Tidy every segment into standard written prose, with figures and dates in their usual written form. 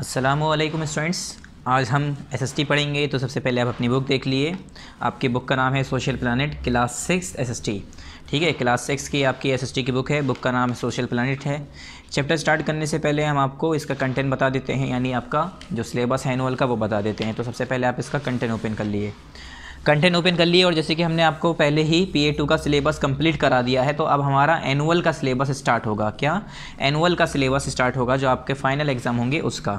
अस्सलामुअलैकुम स्टूडेंट्स, आज हम एसएसटी पढ़ेंगे। तो सबसे पहले आप अपनी बुक देख लिए। आपकी बुक का नाम है सोशल प्लानट क्लास 6 एसएसटी। ठीक है, क्लास 6 की आपकी एसएसटी की बुक है। बुक का नाम सोशल प्लानट है। चैप्टर स्टार्ट करने से पहले हम आपको इसका कंटेंट बता देते हैं, यानी आपका जो सिलेबस है एनुअल का वो बता देते हैं। तो सबसे पहले आप इसका कंटेंट ओपन कर लिए और जैसे कि हमने आपको पहले ही PA2 का सिलेबस कंप्लीट करा दिया है, तो अब हमारा एनुअल का सिलेबस स्टार्ट होगा। क्या एनुअल का सिलेबस स्टार्ट होगा, जो आपके फाइनल एग्ज़ाम होंगे उसका।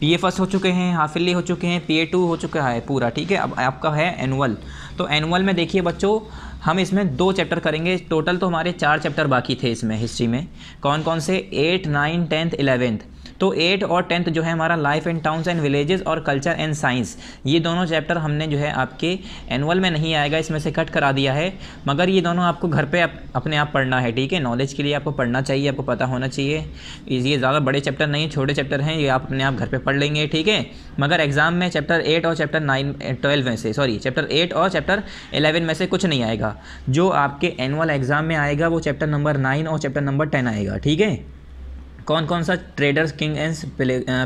PA फर्स्ट हो चुके हैं, हाफ ईयरली हो चुके हैं, PA2 हो चुका है पूरा। ठीक है, अब आपका है एनुअल। तो एनुअल में देखिए बच्चों, हम इसमें 2 चैप्टर करेंगे। टोटल तो हमारे 4 चैप्टर बाकी थे इसमें हिस्ट्री में। कौन कौन से? 8, 9, 10th, 11th। तो 8 और 10th जो है हमारा life and towns and villages और कल्चर एंड साइंस, ये दोनों चैप्टर हमने जो है आपके एनुअल में नहीं आएगा, इसमें से कट करा दिया है। मगर ये दोनों आपको घर पे अपने आप पढ़ना है। ठीक है, नॉलेज के लिए आपको पढ़ना चाहिए, आपको पता होना चाहिए। ये ज़्यादा बड़े चैप्टर नहीं, छोटे चैप्टर हैं, ये आप अपने आप घर पर पढ़ लेंगे। ठीक है, मगर एग्जाम में चैप्टर 8 और चैप्टर 12 में से चैप्टर 8 और चैप्टर 11 में से कुछ नहीं आएगा। जो आपके एनुअल एग्ज़ाम में आएगा वो चैप्टर नंबर 9 और चैप्टर नंबर 10 आएगा। ठीक है, कौन कौन सा? Traders, king and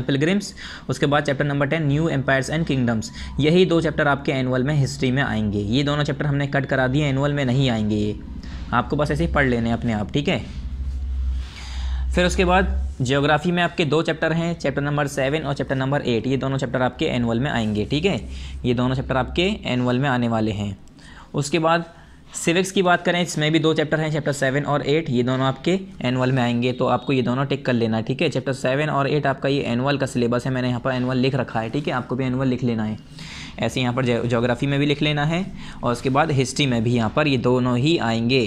pilgrims. उसके बाद chapter number 10 new empires and kingdoms. यही 2 चैप्टर आपके एनुअल में हिस्ट्री में आएंगे। ये दोनों चैप्टर हमने कट करा दिए, एनुअल में नहीं आएंगे। ये आपको बस ऐसे ही पढ़ लेने अपने आप। ठीक है, फिर उसके बाद ज्योग्राफी में आपके 2 चैप्टर हैं, चैप्टर नंबर 7 और चैप्टर नंबर 8। ये दोनों चैप्टर आपके एनुअल में आएंगे। ठीक है, ये दोनों चैप्टर आपके एनुअल में आने वाले हैं। उसके बाद सिविक्स की बात करें, इसमें भी 2 चैप्टर हैं, चैप्टर 7 और 8। ये दोनों आपके एनुअल में आएंगे, तो आपको ये दोनों टिक कर लेना है। ठीक है, चैप्टर 7 और 8 आपका ये एनुअल का सिलेबस है। मैंने यहाँ पर एनुअल लिख रखा है। ठीक है, आपको भी एनुअल लिख लेना है। ऐसे यहाँ पर ज्योग्राफी में भी लिख लेना है और उसके बाद हिस्ट्री में भी यहाँ पर ये दोनों ही आएंगे।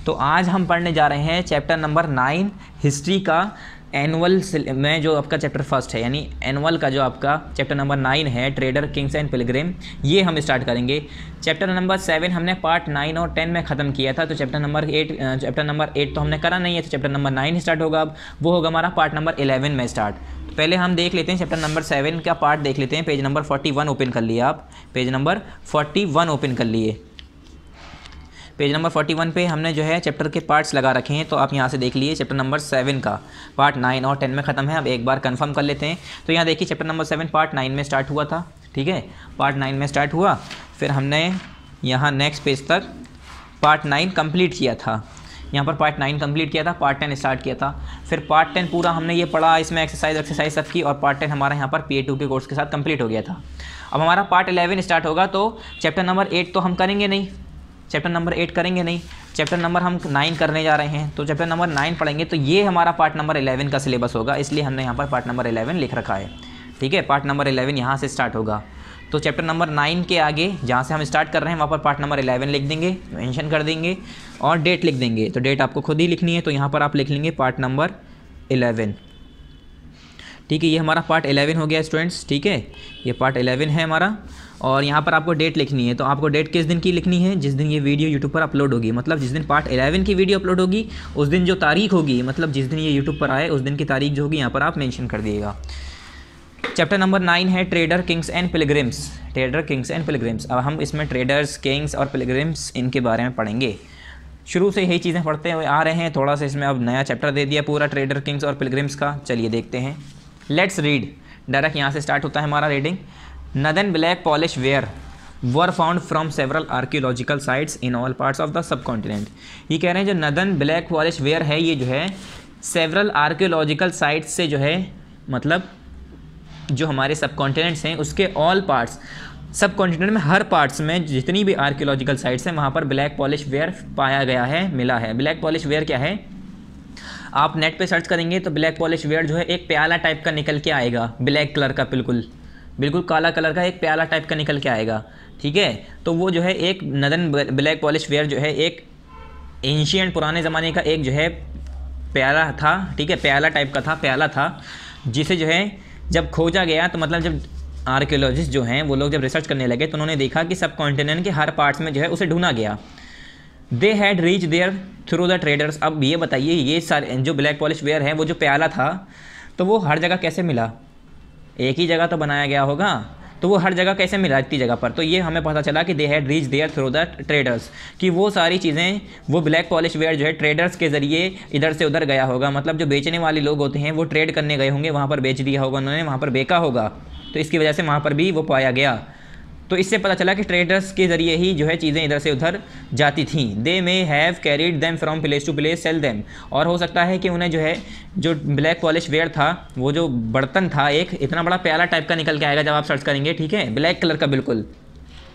तो आज हम पढ़ने जा रहे हैं चैप्टर नंबर 9 हिस्ट्री का एनुअल में, जो आपका चैप्टर फर्स्ट है, यानी एनुअल का जो आपका चैप्टर नंबर 9 है ट्रेडर, किंग्स एंड पिलग्रिम, ये हम स्टार्ट करेंगे। चैप्टर नंबर 7 हमने पार्ट 9 और 10 में ख़त्म किया था। तो चैप्टर नंबर 8 तो हमने करा नहीं है, तो चैप्टर नंबर 9 स्टार्ट होगा। अब वो होगा हमारा पार्ट नंबर 11 में स्टार्ट। तो पहले हम देख लेते हैं चैप्टर नंबर 7 का पार्ट देख लेते हैं। पेज नंबर 41 ओपन कर लिया आप, पेज नंबर 41 ओपन कर लिए। पेज नंबर 41 पे हमने जो है चैप्टर के पार्ट्स लगा रखे हैं, तो आप यहाँ से देख लिए। चैप्टर नंबर 7 का पार्ट 9 और 10 में ख़त्म है। अब एक बार कंफर्म कर लेते हैं। तो यहाँ देखिए, चैप्टर नंबर 7 पार्ट 9 में स्टार्ट हुआ था। ठीक है, पार्ट 9 में स्टार्ट हुआ, फिर हमने यहाँ नेक्स्ट पेज तक पार्ट 9 कंप्लीट किया था। यहाँ पर पार्ट 9 कंप्लीट किया था, पार्ट 10 स्टार्ट किया था। फिर पार्ट 10 पूरा हमने ये पढ़ा, इसमें एक्सरसाइज सब की, और पार्ट 10 हमारा यहाँ पर PA2 के कोर्स के साथ कंप्लीट हो गया था। अब हमारा पार्ट 11 स्टार्ट होगा। तो चैप्टर नंबर 8 तो हम करेंगे नहीं, चैप्टर नंबर 8 करेंगे नहीं, चैप्टर नंबर हम 9 करने जा रहे हैं। तो चैप्टर नंबर 9 पढ़ेंगे, तो ये हमारा पार्ट नंबर 11 का सिलेबस होगा, इसलिए हमने यहाँ पर पार्ट नंबर 11 लिख रखा है। ठीक है, पार्ट नंबर 11 यहाँ से स्टार्ट होगा। तो चैप्टर नंबर 9 के आगे जहाँ से हम स्टार्ट कर रहे हैं वहाँ पर पार्ट नंबर 11 लिख देंगे, मेंशन कर देंगे और डेट लिख देंगे। तो डेट आपको खुद ही लिखनी है, तो यहाँ पर आप लिख लेंगे पार्ट नंबर 11। ठीक है, ये हमारा पार्ट 11 हो गया स्टूडेंट्स। ठीक है, ये पार्ट 11 है हमारा, और यहाँ पर आपको डेट लिखनी है। तो आपको डेट किस दिन की लिखनी है? जिस दिन ये वीडियो यूट्यूब पर अपलोड होगी, मतलब जिस दिन पार्ट 11 की वीडियो अपलोड होगी उस दिन जो तारीख होगी, मतलब जिस दिन ये यूट्यूब पर आए उस दिन की तारीख जो होगी यहाँ पर आप मेंशन कर दिएगा। चैप्टर नंबर 9 है trader, Kings and pilgrims. Trader, Kings and pilgrims. अब हम इसमें ट्रेडर्स, किंग्स और पिलग्रिम्स इनके बारे में पढ़ेंगे। शुरू से यही चीज़ें पढ़ते हुए आ रहे हैं, थोड़ा सा इसमें अब नया चैप्टर दे दिया पूरा ट्रेडर, किंग्स और पिलग्रिम्स का। चलिए देखते हैं, लेट्स रीड। डायरेक्ट यहाँ से स्टार्ट होता है हमारा reading. Northern black polish ware were found from several archaeological sites in all parts of the subcontinent. ये कह रहे हैं जो नदन ब्लैक पॉलिश वेयर है, ये जो है सेवरल आर्कियोलॉजिकल साइट्स से जो है, मतलब जो हमारे सब कॉन्टिनेंट्स हैं उसके ऑल पार्ट्स, सब कॉन्टिनेंट में हर पार्ट्स में जितनी भी आर्कियोलॉजिकल साइट्स हैं वहाँ पर ब्लैक पॉलिश वेयर पाया गया है, मिला है। ब्लैक पॉलिश वेयर क्या है? आप नेट पे सर्च करेंगे तो ब्लैक पॉलिश वेयर जो है एक प्याला टाइप का निकल के आएगा, ब्लैक कलर का, बिल्कुल काला कलर का एक प्याला टाइप का निकल के आएगा। ठीक है, तो वो जो है एक नदन ब्लैक पॉलिश वेयर जो है एक एंशिएंट पुराने ज़माने का एक जो है प्याला था। ठीक है, प्याला टाइप का था, प्याला था, जिसे जो है जब खोजा गया, तो मतलब जब आर्कियोलॉजिस्ट जो हैं वो लोग जब रिसर्च करने लगे तो उन्होंने देखा कि सब कॉन्टिनेंट के हर पार्ट्स में जो है उसे ढूंढा गया। They had reach there through the traders. अब ये बताइए, ये सारे जो ब्लैक पॉलिश वेयर है, वो जो प्याला था, तो वो हर जगह कैसे मिला? एक ही जगह तो बनाया गया होगा, तो वो हर जगह कैसे मिला इतनी जगह पर, तो ये हमें पता चला कि they had reach there through the traders, कि वो सारी चीज़ें वो ब्लैक पॉलिश वेयर जो है ट्रेडर्स के ज़रिए इधर से उधर गया होगा, मतलब जो बेचने वाले लोग होते हैं वो ट्रेड करने गए होंगे, वहाँ पर बेच दिया होगा उन्होंने, वहाँ पर बेचा होगा, तो इसकी वजह से वहाँ पर भी वो पाया गया। तो इससे पता चला कि ट्रेडर्स के ज़रिए ही जो है चीज़ें इधर से उधर जाती थीं। They may have carried them from place to place sell them, और हो सकता है कि उन्हें जो है जो ब्लैक पॉलिश वेयर था, वो जो बर्तन था एक इतना बड़ा प्याला टाइप का निकल के आएगा जब आप सर्च करेंगे, ठीक है, ब्लैक कलर का बिल्कुल,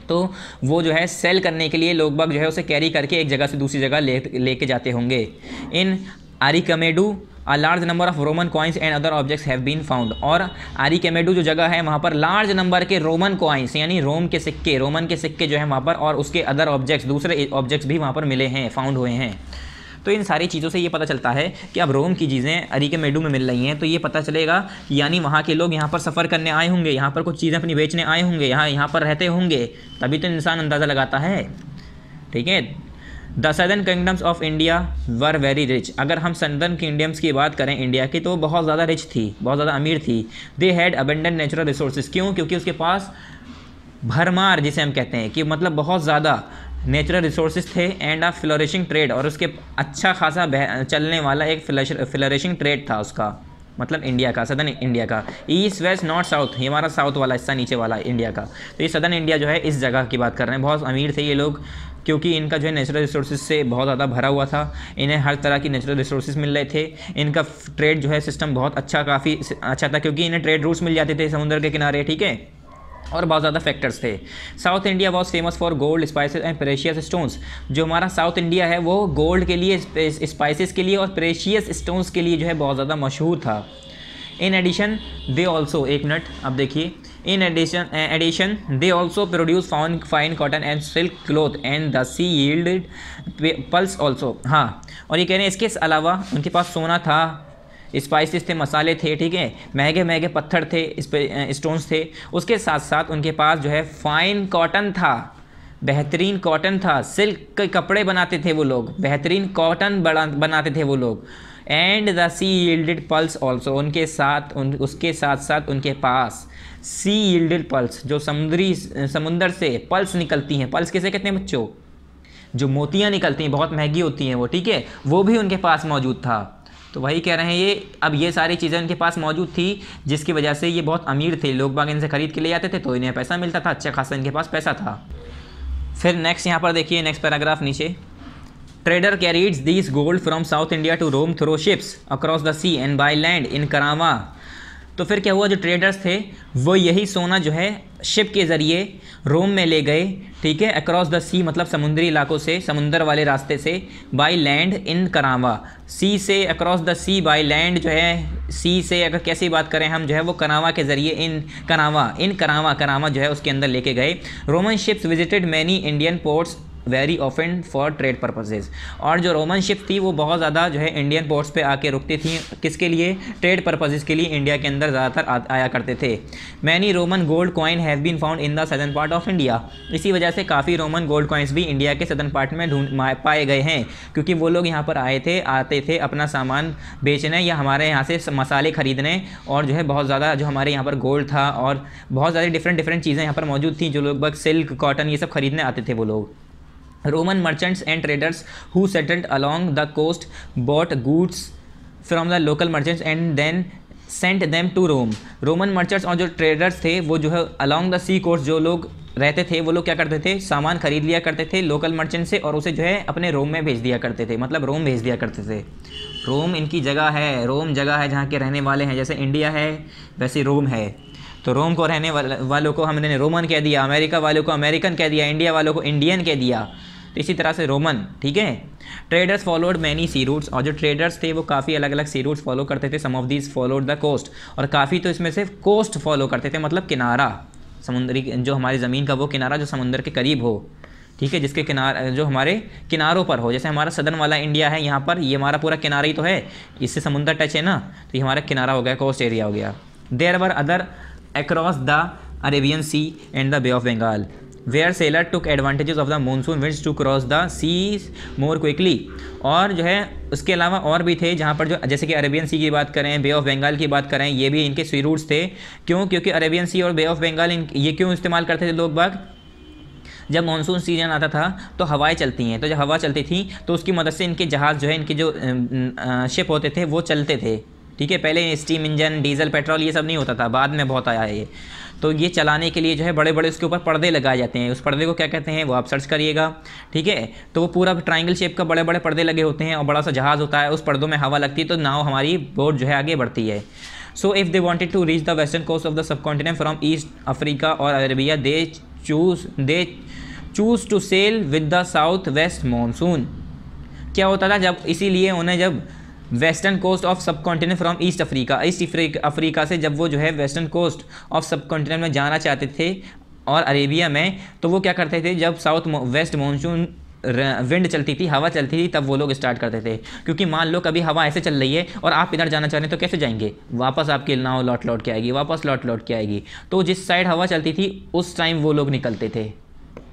तो वो जो है सेल करने के लिए लोग बाग जो है उसे कैरी करके एक जगह से दूसरी जगह लेके जाते होंगे। इन आरिकमेडू A large number of Roman coins and other objects have been found, और आरिकमेडू जो जगह है वहाँ पर लार्ज नंबर के रोमन कॉइन्स यानी रोम के सिक्के, रोमन के सिक्के जो है वहाँ पर, और उसके अदर ऑब्जेक्ट्स, दूसरे ऑब्जेक्ट्स भी वहाँ पर मिले हैं, फाउंड हुए हैं। तो इन सारी चीज़ों से ये पता चलता है कि अब रोम की चीज़ें आरिकमेडू में मिल रही हैं, तो ये पता चलेगा यानी वहाँ के लोग यहाँ पर सफ़र करने आए होंगे, यहाँ पर कुछ चीज़ें अपनी बेचने आए होंगे, यहाँ पर रहते होंगे, तभी तो इंसान अंदाज़ा लगाता है, ठीक है। The southern kingdoms of India were very rich, अगर हम सदर्न किंगडम्स की बात करें इंडिया की, तो बहुत ज़्यादा रिच थी, बहुत ज़्यादा अमीर थी। They had abundant natural resources, क्यों? क्योंकि उसके पास भरमार, जिसे हम कहते हैं कि मतलब बहुत ज़्यादा नेचुरल रिसोर्सेज थे, एंड अ फ्लोरिशिंग ट्रेड, और उसके अच्छा खासा चलने वाला एक फ्लोरिशिंग ट्रेड था उसका, मतलब इंडिया का, सदर्न इंडिया का। ईस्ट वेस्ट नॉर्थ साउथ, ये हमारा साउथ वाला हिस्सा नीचे वाला इंडिया का, तो ये सदर्न इंडिया जो है इस जगह की बात कर रहे हैं। बहुत अमीर थे ये लोग, क्योंकि इनका जो है नेचुरल रिसोर्सेज से बहुत ज़्यादा भरा हुआ था, इन्हें हर तरह की नेचुरल रिसोर्सेज मिल रहे थे, इनका ट्रेड जो है सिस्टम बहुत अच्छा, काफ़ी अच्छा था, क्योंकि इन्हें ट्रेड रूट्स मिल जाते थे समुद्र के किनारे, ठीक है, और बहुत ज़्यादा फैक्टर्स थे। South India was famous for gold, spices and precious stones, जो हमारा साउथ इंडिया है वो गोल्ड के लिए, स्पाइसेस के लिए और प्रेशियस स्टोन्स के लिए जो है बहुत ज़्यादा मशहूर था। इन एडिशन दे ऑल्सो, एक मिनट अब देखिए, in addition they also produce fine cotton and silk cloth and the sea yielded pulse also, हाँ, और ये कह रहे हैं इसके अलावा उनके पास सोना था, स्पाइसेस थे, मसाले थे, ठीक है, महंगे महंगे पत्थर थे, स्टोन्स थे, उसके साथ साथ उनके पास जो है फाइन कॉटन था, बेहतरीन कॉटन था, सिल्क के कपड़े बनाते थे वो लोग, बेहतरीन कॉटन बनाते थे वो लोग, and the sea yielded pulse also, उसके साथ साथ उनके पास सी यील्डेड पल्स, जो समुंदर से पल्स निकलती हैं, पल्स किसे कहते हैं बच्चों, जो मोतियाँ निकलती हैं, बहुत महंगी होती हैं वो, ठीक है, वो भी उनके पास मौजूद था। तो वही कह रहे हैं ये, अब ये सारी चीज़ें उनके पास मौजूद थी, जिसकी वजह से ये बहुत अमीर थे, लोग बाग इनसे ख़रीद के ले जाते थे, तो इन्हें पैसा मिलता था, अच्छा खासा इनके पास पैसा था। फिर नेक्स्ट यहाँ पर देखिए, नेक्स्ट पैराग्राफ नीचे, trader carried this gold from south India to Rome through ships across the sea and by land in करामा। तो फिर क्या हुआ, जो ट्रेडर्स थे वो यही सोना जो है शिप के ज़रिए रोम में ले गए, ठीक है, अक्रॉस द सी मतलब समुद्री इलाकों से, समुंदर वाले रास्ते से, बाय लैंड इन करामा, सी से across the sea, by land जो है सी से, अगर कैसी बात करें हम जो है वो करामा के ज़रिए इन करामा जो है उसके अंदर लेके गए। Roman ships visited many Indian ports very often for trade purposes, और जो रोमन शिप थी वो बहुत ज़्यादा जो है इंडियन पोर्ट्स पे आके रुकती थी, किसके लिए, ट्रेड पर्पजेज़ के लिए इंडिया के अंदर ज़्यादातर आया करते थे। Many Roman gold coin have been found in the southern part of India, इसी वजह से काफ़ी रोमन गोल्ड कॉइन्स भी इंडिया के सदर्न पार्ट में पाए गए हैं, क्योंकि वो लोग यहाँ पर आते थे अपना सामान बेचने या हमारे यहाँ से मसाले ख़रीदने, और जो है बहुत ज़्यादा जो हमारे यहाँ पर गोल्ड था और बहुत ज़्यादा डिफरेंट चीज़ें यहाँ पर मौजूद थी, जो लोग बस सिल्क, कॉटन ये सब खरीदने आते थे वो लोग। Roman merchants and traders who settled along the coast bought goods from the local merchants and then sent them to Rome. Roman merchants और जो traders थे वो जो है along the sea coast जो लोग रहते थे वो लोग क्या करते थे, सामान खरीद लिया करते थे लोकल मर्चेंट से, और उसे जो है अपने रोम में भेज दिया करते थे, मतलब रोम भेज दिया करते थे। रोम इनकी जगह है, रोम जगह है जहाँ के रहने वाले हैं, जैसे इंडिया है वैसे रोम है, तो रोम को रहने वालों को हमने रोमन कह दिया, अमेरिका वालों को अमेरिकन कह दिया, इंडिया वालों को इंडियन कह दिया, तो इसी तरह से रोमन, ठीक है। Traders followed many sea routes, और जो ट्रेडर्स थे वो काफ़ी अलग अलग सी रूट्स फॉलो करते थे। Some of these followed the coast, और काफ़ी तो इसमें से कोस्ट फॉलो करते थे, मतलब किनारा, समुद्री जो हमारी ज़मीन का वो किनारा जो समुद्र के करीब हो, ठीक है, जिसके किनारे जो हमारे किनारों पर हो, जैसे हमारा सदर्न वाला इंडिया है यहाँ पर, ये हमारा पूरा किनारा ही तो है, इससे समुद्र टच है ना, तो ये हमारा किनारा हो गया, कोस्ट एरिया हो गया। There were other across the Arabian sea and the bay of Bengal, where sailor took advantages of the monsoon winds to cross the seas more quickly. और जो है उसके अलावा और भी थे जहाँ पर जो जैसे कि अरेबियन सी की बात करें, बे ऑफ बंगाल की बात करें, ये भी इनके सी रूट्स थे। क्यों? क्योंकि अरेबियन सी और बे ऑफ बंगाल ये क्यों इस्तेमाल करते थे लोग बाग? जब मानसून सीजन आता था तो हवाएं चलती हैं, तो जब हवा चलती थी तो उसकी मदद से इनके जहाज़ जो है, इनके जो शिप होते थे वो चलते थे। ठीक है, पहले स्टीम इंजन, डीजल, पेट्रोल ये सब नहीं होता था, बाद में बहुत आया है ये। तो ये चलाने के लिए जो है बड़े बड़े उसके ऊपर पर्दे लगाए जाते हैं। उस पर्दे को क्या कहते हैं वो आप सर्च करिएगा। ठीक है, तो वो पूरा ट्रायंगल शेप का बड़े बड़े पर्दे लगे होते हैं और बड़ा सा जहाज़ होता है, उस पर्दों में हवा लगती है तो नाव हमारी बोट जो है आगे बढ़ती है। So if they wanted to reach the western coast of the subcontinent from East Africa और Arabia they choose to sail with the south west monsoon. क्या होता था जब, इसीलिए उन्हें जब western coast of subcontinent from East Africa से जब वो जो है western coast of subcontinent में जाना चाहते थे और अरेबिया में, तो वो क्या करते थे, जब साउथ वेस्ट मानसून विंड चलती थी, हवा चलती थी, तब वो लोग स्टार्ट करते थे। क्योंकि मान लो कभी हवा ऐसे चल रही है और आप इधर जाना चाह रहे हैं तो कैसे जाएंगे? वापस आपकी नाव लौट के आएगी, वापस लौट के आएगी। तो जिस साइड हवा चलती थी उस टाइम वो लोग निकलते थे।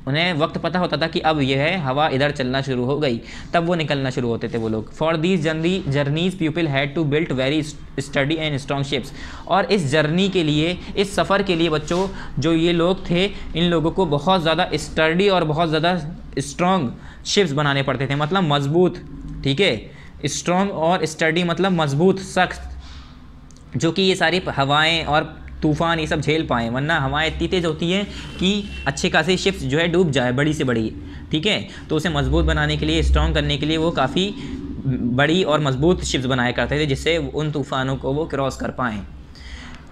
उन्हें वक्त पता होता था कि अब यह है हवा इधर चलना शुरू हो गई, तब वो निकलना शुरू होते थे वो लोग। For these journeys people had to build very sturdy and strong ships. और इस जर्नी के लिए, इस सफ़र के लिए बच्चों, जो ये लोग थे, इन लोगों को बहुत ज़्यादा स्टडी और बहुत ज़्यादा स्ट्रॉन्ग शिप्स बनाने पड़ते थे, मतलब मजबूत। ठीक है, स्ट्रॉन्ग और स्टडी मतलब मजबूत, सख्त, जो कि ये सारी हवाएं और तूफ़ान ये सब झेल पाएँ, वरना हवाएं इतनी तेज़ होती हैं कि अच्छे खासी शिप्स जो है डूब जाए, बड़ी से बड़ी। ठीक है, तो उसे मजबूत बनाने के लिए, स्ट्रॉन्ग करने के लिए वो काफ़ी बड़ी और मजबूत शिप्स बनाया करते थे, जिससे उन तूफ़ानों को वो क्रॉस कर पाएँ।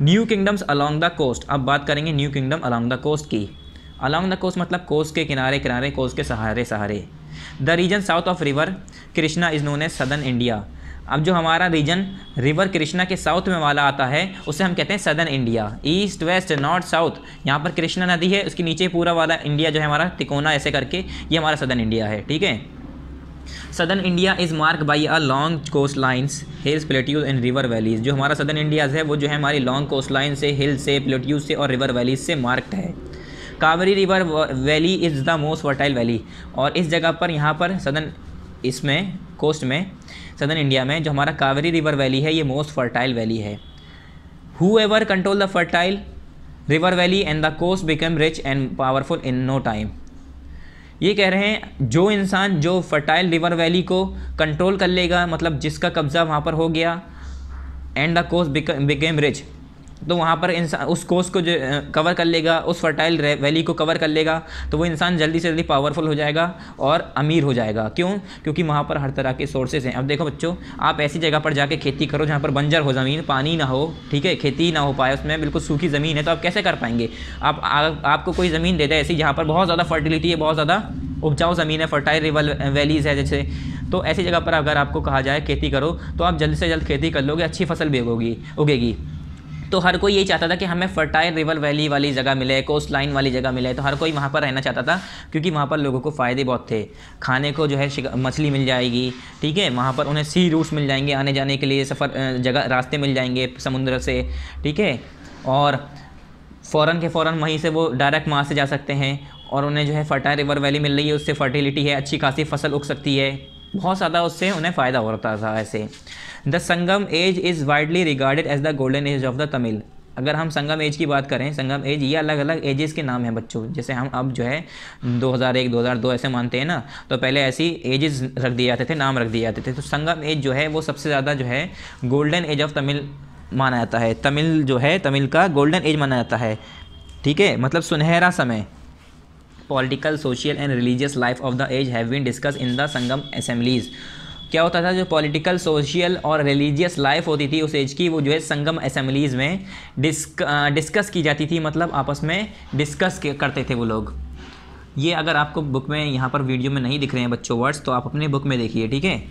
New kingdoms along the coast. अब बात करेंगे new kingdom along the coast की। अलॉन्ग द कोस्ट मतलब कोस्ट के किनारे किनारे, कोस्ट के सहारे। The region south of river Krishna is known as southern India. अब जो हमारा रीजन रिवर कृष्णा के साउथ में वाला आता है उसे हम कहते हैं southern India. East, west, north, south, यहाँ पर कृष्णा नदी है, उसके नीचे पूरा वाला इंडिया जो है हमारा तिकोना ऐसे करके, ये हमारा सदर्न इंडिया है। ठीक है, southern India is mark by a long coast lines, hills, plateaus and river valleys. जो हमारा सदर्न इंडिया है वो जो है हमारी लॉन्ग कोस्ट लाइन से, हिल से, प्लेट्यूज से और रिवर वैलीज से मार्क्ड है। Kaveri river valley is the most fertile valley. और इस जगह पर, यहाँ पर सदर्न, इसमें कोस्ट में, सदर्न इंडिया में जो हमारा कावेरी रिवर वैली है, ये मोस्ट फर्टाइल वैली है। Whoever control the fertile river valley and the coast become rich and powerful in no time. ये कह रहे हैं जो इंसान जो फर्टाइल रिवर वैली को कंट्रोल कर लेगा, मतलब जिसका कब्ज़ा वहाँ पर हो गया, and the coast became rich, तो वहाँ पर इंसान उस कोस्ट को जो कवर कर लेगा, उस फर्टाइल वैली को कवर कर लेगा, तो वो इंसान जल्दी से जल्दी पावरफुल हो जाएगा और अमीर हो जाएगा। क्यों? क्योंकि वहाँ पर हर तरह के सोर्सेज हैं। अब देखो बच्चों, आप ऐसी जगह पर जाके खेती करो जहाँ पर बंजर हो ज़मीन, पानी ना हो, ठीक है, खेती ना हो पाए, उसमें बिल्कुल सूखी ज़मीन है, तो आप कैसे कर पाएंगे? आपको कोई ज़मीन दे दे ऐसी जहाँ पर बहुत ज़्यादा फर्टिलिटी है, बहुत ज़्यादा उपजाऊ ज़मीन है, फर्टाइल रिवर वैलीज़ है जैसे, तो ऐसी जगह पर अगर आपको कहा जाए खेती करो तो आप जल्द से जल्द खेती कर लोगे, अच्छी फसल भी उगेगी। तो हर कोई यही चाहता था कि हमें फर्टाइल रिवर वैली वाली जगह मिले, कोस्ट लाइन वाली जगह मिले, तो हर कोई वहाँ पर रहना चाहता था, क्योंकि वहाँ पर लोगों को फ़ायदे बहुत थे। खाने को जो है मछली मिल जाएगी, ठीक है, वहाँ पर उन्हें सी रूट्स मिल जाएंगे, आने जाने के लिए जगह रास्ते मिल जाएंगे समुद्र से, ठीक है, और फ़ौरन के फ़ौरन वहीं से वो डायरेक्ट वहाँ से जा सकते हैं, और उन्हें जो है फर्टाइल रिवर वैली मिल रही है, उससे फर्टिलिटी है, अच्छी खासी फसल उग सकती है, बहुत ज़्यादा उससे उन्हें फ़ायदा हो रहा था। ऐसे the Sangam age is widely regarded as the golden age of the Tamil. अगर हम संगम एज की बात करें, संगम एज, ये अलग अलग एजेस के नाम हैं बच्चों। जैसे हम अब जो है 2001 2002 ऐसे मानते हैं ना, तो पहले ऐसी एजेस रख दिए जाते थे, नाम रख दिए जाते थे। तो संगम एज जो है वो सबसे ज़्यादा जो है गोल्डन एज ऑफ तमिल माना जाता है। तमिल जो है, तमिल का गोल्डन एज माना जाता है, ठीक है, मतलब सुनहरा समय। Political, social and religious life of the age have been discuss in the Sangam assemblies. क्या होता था, जो पॉलिटिकल, सोशल और रिलीजियस लाइफ होती थी उस एज की, वो जो है संगम असेंबलीज़ में डिस्कस की जाती थी, मतलब आपस में डिस्कस करते थे वो लोग। ये अगर आपको बुक में, यहाँ पर वीडियो में नहीं दिख रहे हैं बच्चों वर्ड्स, तो आप अपने बुक में देखिए, ठीक है।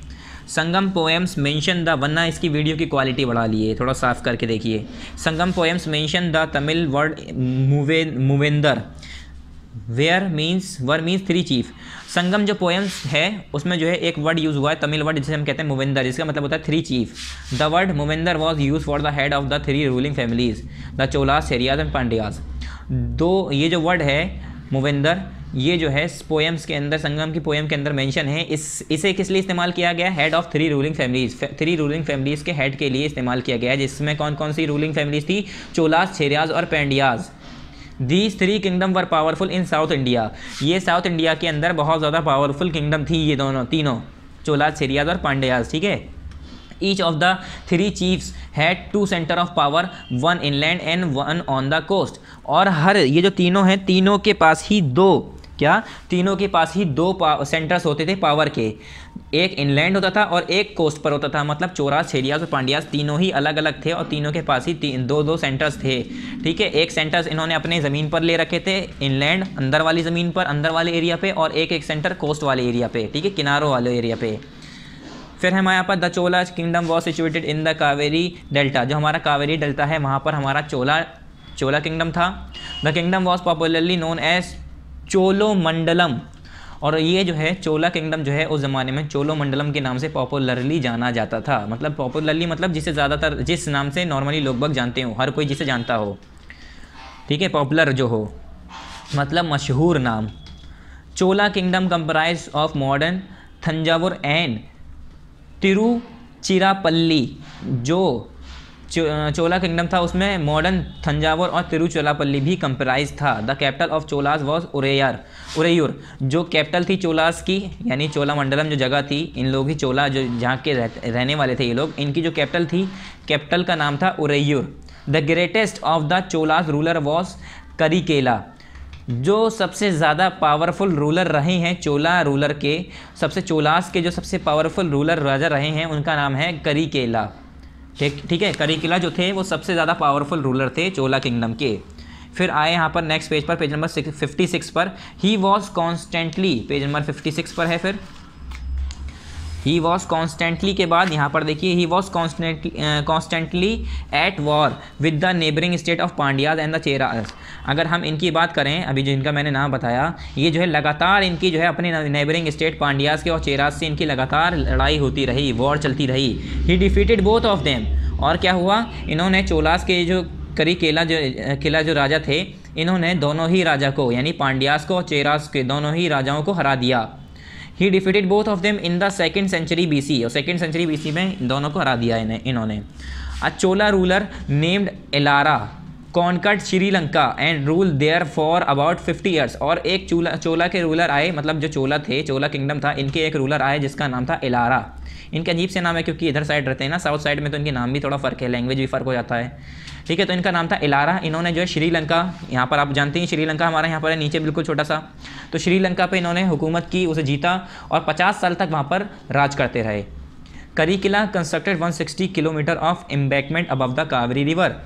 संगम पोएम्स मेंशन द, वरना इसकी वीडियो की क्वालिटी बढ़ा लिए, थोड़ा साफ करके देखिए। Sangam poems mention the Tamil word Muvendar, where means, where means three chief. Sangam जो पोएम्स है उसमें जो है एक वर्ड यूज़ हुआ है, तमिल वर्ड, जिसे हम कहते हैं मूवेंदर, जिसका मतलब होता है three chief. The word Muvendar was use for the head of the three ruling families, the Cholas, Cheras and Pandyas. दो ये जो वर्ड है मूवेंदर, ये जो है पोएम्स के अंदर, संगम की पोएम के अंदर मेंशन है। इसे किस लिए इस्तेमाल किया गया? Head of 3 ruling families, 3 ruling families के हेड के लिए इस्तेमाल किया गया है, जिसमें कौन कौन सी रूलिंग फैमिलीज थी? चोलास, चेरियाज और Pandyas. These 3 kingdom were powerful in south India. ये साउथ इंडिया के अंदर बहुत ज़्यादा पावरफुल किंगडम थी, ये दोनों तीनों, चोलास, चेरियाज और पांड्याज। ठीक है। Each of the 3 chiefs had 2 centre of power, 1 inland and 1 on the coast. और हर ये जो तीनों हैं, तीनों के पास ही 2 तीनों के पास ही 2 सेंटर्स होते थे पावर के, एक इनलैंड होता था और एक कोस्ट पर होता था। मतलब चोलास, चेरियाज और पांड्याज तीनों ही अलग अलग थे और तीनों के पास ही 2 सेंटर्स थे। ठीक है। एक सेंटर्स इन्होंने अपने ज़मीन पर ले रखे थे, इनलैंड अंदर वाली ज़मीन पर, अंदर वाले एरिया पे, और एक सेंटर कोस्ट वाले एरिया पे। ठीक है, किनारों वाले एरिया पे। फिर हमारे यहाँ पर the Chola kingdom was situated in the Kaveri delta. जो हमारा कावेरी डेल्टा है वहाँ पर हमारा चोला किंगडम था। The kingdom was popularly known as Cholamandalam. और ये जो है चोला किंगडम जो है उस ज़माने में चोलोमंडलम के नाम से पॉपुलरली जाना जाता था। मतलब पॉपुलरली मतलब जिसे ज़्यादातर, जिस नाम से नॉर्मली लोग बाग जानते हो, हर कोई जिसे जानता हो। ठीक है, पॉपुलर जो हो, मतलब मशहूर नाम। Chola kingdom comprise of modern Thanjavur and Tiruchirappalli. जो चोला किंगडम था उसमें मॉडर्न थंजावुर और तिरुचिरापल्ली भी कंप्राइज था। The capital of Cholas was Uraiyur. जो कैपिटल थी चोलास की, यानी चोलामंडलम जो जगह थी, इन लोग ही चोला जो जहाँ के रहने वाले थे ये लोग, इनकी जो कैपिटल थी, कैपिटल का नाम था Uraiyur. The greatest of the Cholas ruler was Karikala. जो सबसे ज़्यादा पावरफुल रूलर रहे हैं चोला रूलर के, चोलास के जो सबसे पावरफुल रूलर राजा रहे हैं उनका नाम है करिकेला। ठीक है, करिकेला जो थे वो सबसे ज़्यादा पावरफुल रूलर थे चोला किंगडम के। फिर आए यहाँ पर नेक्स्ट पेज पर, पेज नंबर 56 पर। He was constantly, page number 56 पर है। फिर ही वॉज कॉन्स्टेंटली के बाद यहाँ पर देखिए, he was constantly at war with the neighbouring state of Pandyas and the Cheras. अगर हम इनकी बात करें, अभी जो इनका मैंने नाम बताया, ये जो है लगातार इनकी जो है अपने नेबरिंग स्टेट पांड्याज के और चेराज से इनकी लगातार लड़ाई होती रही, वॉर चलती रही। ही डिफीटेड बोथ ऑफ देम। और क्या हुआ, इन्होंने चोलास के जो करिकेला जो राजा थे, इन्होंने दोनों ही राजा को, यानी पांड्याज को और चेराज के दोनों ही राजाओं को हरा दिया। ही defeated both of them in the 2nd century BC। और 2nd century BC में दोनों को हरा दिया इन्होंने। A Chola ruler named Elara conquered Sri Lanka and rule there for about 50 years। और एक चोला के रूलर आए, मतलब जो चोला थे, चोला किंगडम था, इनके एक रूलर आए जिसका नाम था एलारा। इनके अजीब से नाम है क्योंकि इधर साइड रहते हैं ना, साउथ साइड में, तो इनके नाम भी थोड़ा फ़र्क है, लैंग्वेज भी फ़र्क हो जाता है। ठीक है, तो इनका नाम था एलारा। इन्होंने जो है श्रीलंका, यहाँ पर आप जानते हैं श्रीलंका हमारा यहाँ पर है नीचे बिल्कुल छोटा सा, तो श्रीलंका पे इन्होंने हुकूमत की, उसे जीता और 50 साल तक वहाँ पर राज करते रहे। Karikala constructed 160 kilometre of embankment above the Kaveri river.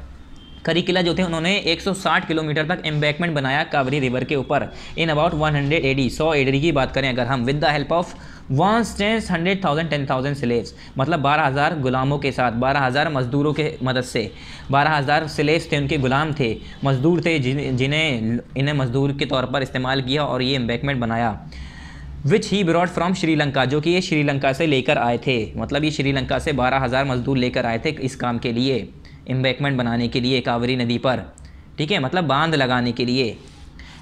Karikala जो थे उन्होंने 160 किलोमीटर तक एम्बैकमेंट बनाया कावेरी रिवर के ऊपर इन अबाउट 100 AD। 100 AD की बात करें अगर हम, with the help of 10,000 slaves. मतलब 12,000 गुलामों के साथ, 12,000 मजदूरों के मदद से। 12,000 स्लेव्स थे, उनके गुलाम थे, मजदूर थे, इन्हें मजदूर के तौर पर इस्तेमाल किया और ये एम्बैकमेंट बनाया। विच ही ब्रॉड फ्रॉम श्रीलंका, जो कि ये श्रीलंका से लेकर आए थे। मतलब ये श्रीलंका से 12,000 मजदूर लेकर आए थे इस काम के लिए, एम्बैकमेंट बनाने के लिए कावेरी नदी पर। ठीक है, मतलब बांध लगाने के लिए।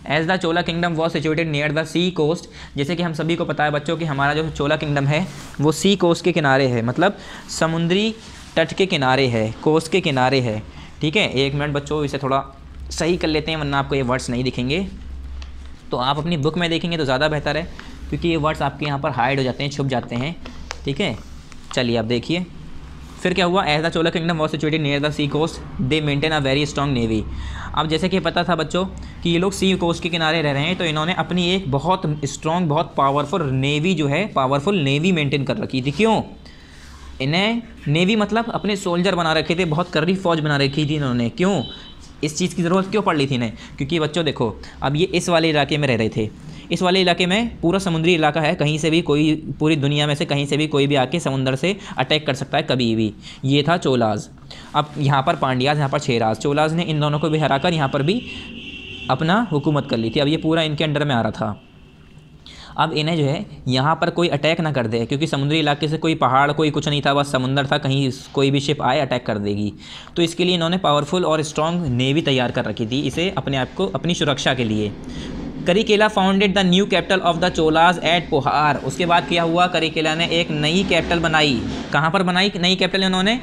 As the Chola kingdom was situated near the sea coast. जैसे कि हम सभी को पता है बच्चों कि हमारा जो चोला किंगडम है वो सी कोस्ट के किनारे है, मतलब समुद्री तट के किनारे है, कोस्ट के किनारे है। ठीक है, 1 मिनट बच्चों, इसे थोड़ा सही कर लेते हैं वरना आपको ये वर्ड्स नहीं दिखेंगे। तो आप अपनी बुक में देखेंगे तो ज़्यादा बेहतर है, क्योंकि ये वर्ड्स आपके यहाँ पर हाइड हो जाते हैं, छुप जाते हैं। ठीक है, चलिए आप देखिए। फिर क्या हुआ, as the Chola kingdom was situated near the sea coast they maintain a very strong navy. अब जैसे कि पता था बच्चों कि ये लोग सी कोस्ट के किनारे रह रहे हैं, तो इन्होंने अपनी एक बहुत स्ट्रॉन्ग, बहुत पावरफुल नेवी जो है, पावरफुल नेवी मेंटेन कर रखी थी। क्यों? इन्हें नेवी मतलब अपने सोल्जर बना रखे थे, बहुत कर्री फौज बना रखी थी इन्होंने। क्यों? इस चीज़ की ज़रूरत क्यों पड़ रही थी इन्हें? क्योंकि बच्चों देखो, अब ये इस वाले इलाके में रह रहे थे, इस वाले इलाके में पूरा समुद्री इलाका है, कहीं से भी कोई, पूरी दुनिया में से कहीं से भी कोई भी आके समुंदर से अटैक कर सकता है कभी भी। ये था चोलाज। अब यहाँ पर पांड्याज, यहाँ पर चेराज। चोलाज ने इन दोनों को भी हराकर यहाँ पर भी अपना हुकूमत कर ली थी। अब ये पूरा इनके अंडर में आ रहा था। अब इन्हें जो है यहाँ पर कोई अटैक ना कर दे, क्योंकि समुद्री इलाके से कोई पहाड़, कोई कुछ नहीं था, बस समुंदर था, कहीं कोई भी शिप आए अटैक कर देगी। तो इसके लिए इन्होंने पावरफुल और स्ट्रॉन्ग नेवी तैयार कर रखी थी, इसे अपने आप को, अपनी सुरक्षा के लिए। Karikala founded the new capital of the Cholas at Puhar. उसके बाद क्या हुआ, करिकेला ने एक नई कैपिटल बनाई। कहाँ पर बनाई नई कैपिटल इन्होंने,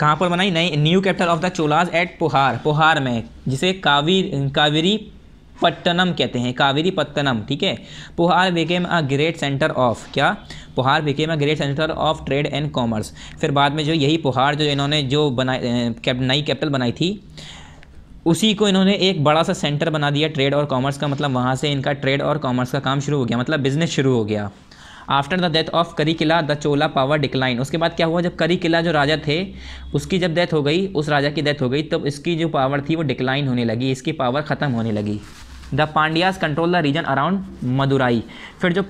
कहाँ पर बनाई नई new capital of the Cholas at Puhar, Puhar में, जिसे कावेरी पट्टनम कहते हैं, कावेरी पत्तनम, ठीक है। Puhar became a great centre of, क्या, Puhar became a great centre of trade and commerce. फिर बाद में जो यही पोहार जो इन्होंने जो बनाई नई कैपिटल बनाई थी, उसी को इन्होंने एक बड़ा सा सेंटर बना दिया ट्रेड और कॉमर्स का, मतलब वहाँ से इनका ट्रेड और कॉमर्स का काम शुरू हो गया, मतलब बिजनेस शुरू हो गया। After the death of Karikala the Chola power decline. उसके बाद क्या हुआ, जब करिकिला जो राजा थे उसकी जब डेथ हो गई, उस राजा की डेथ हो गई, तब इसकी जो पावर थी वो डिक्लाइन होने लगी, इसकी पावर ख़त्म होने लगी। The Pandyas control the region around Madurai. फिर जो